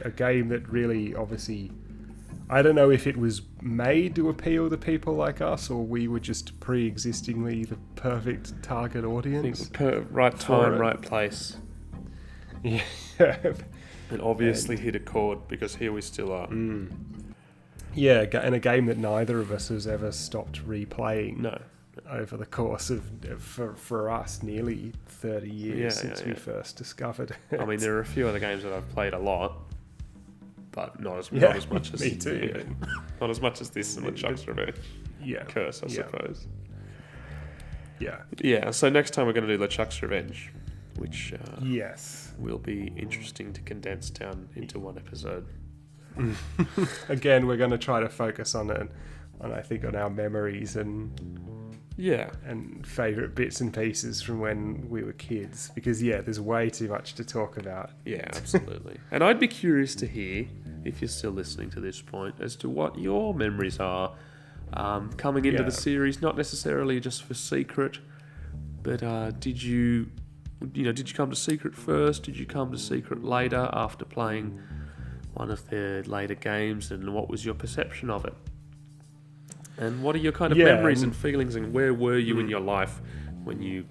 A game that really, obviously, I don't know if it was made to appeal to people like us, or we were just pre-existingly the perfect target audience. Right time, right place. Yeah. And obviously hit a chord, because here we still are. Yeah, and a game that neither of us has ever stopped replaying. No. Over the course of, for us, nearly 30 years since we first discovered it. I mean, there are a few other games that I've played a lot, but not as much as me too. Not as much as this and LeChuck's Revenge. Yeah, Curse, I suppose. Yeah. So next time we're going to do LeChuck's Revenge, which will be interesting to condense down into one episode. Again, we're going to try to focus on I think on our memories and favourite bits and pieces from when we were kids, because there's way too much to talk about. Yeah, absolutely. And I'd be curious to hear, if you're still listening to this point, as to what your memories are coming into the series, not necessarily just for Secret, but did you come to Secret first? Did you come to Secret later after playing one of their later games, and what was your perception of it? And what are your kind of memories and feelings, and where were you in your life when you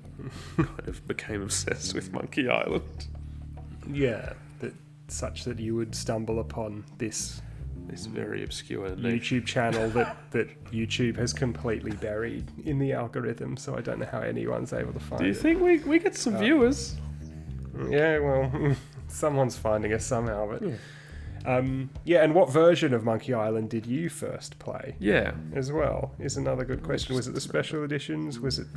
kind of became obsessed with Monkey Island? Yeah, such that you would stumble upon this very obscure YouTube channel that YouTube has completely buried in the algorithm, so I don't know how anyone's able to find it. Do you think we get some viewers? Yeah, well, someone's finding us somehow, but... and what version of Monkey Island did you first play? Yeah. As well, is another good question. Was it the special editions? Was it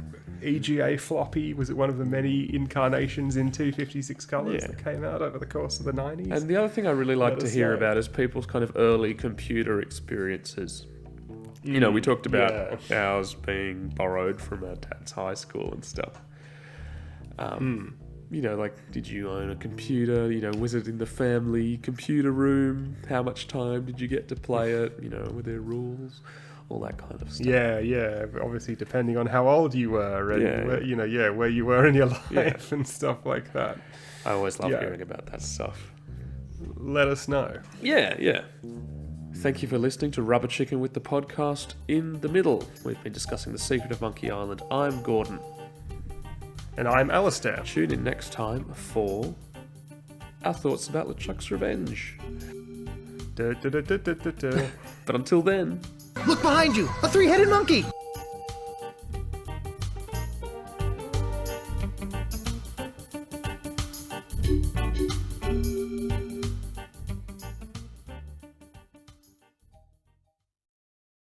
EGA floppy? Was it one of the many incarnations in 256 colours that came out over the course of the 90s? And the other thing I really like to hear about is people's kind of early computer experiences. You know, we talked about ours being borrowed from our dad's high school and stuff. You know, like, did you own a computer? You know, was it in the family computer room? How much time did you get to play it? You know, were there rules? All that kind of stuff. Yeah. Obviously, depending on how old you were and where you were in your life and stuff like that. I always love hearing about that stuff. Let us know. Yeah. Thank you for listening to Rubber Chicken with the podcast In the Middle. We've been discussing the secret of Monkey Island. I'm Gordon. And I'm Alistair. Tune in next time for our thoughts about LeChuck's Revenge. But until then... Look behind you! A three-headed monkey!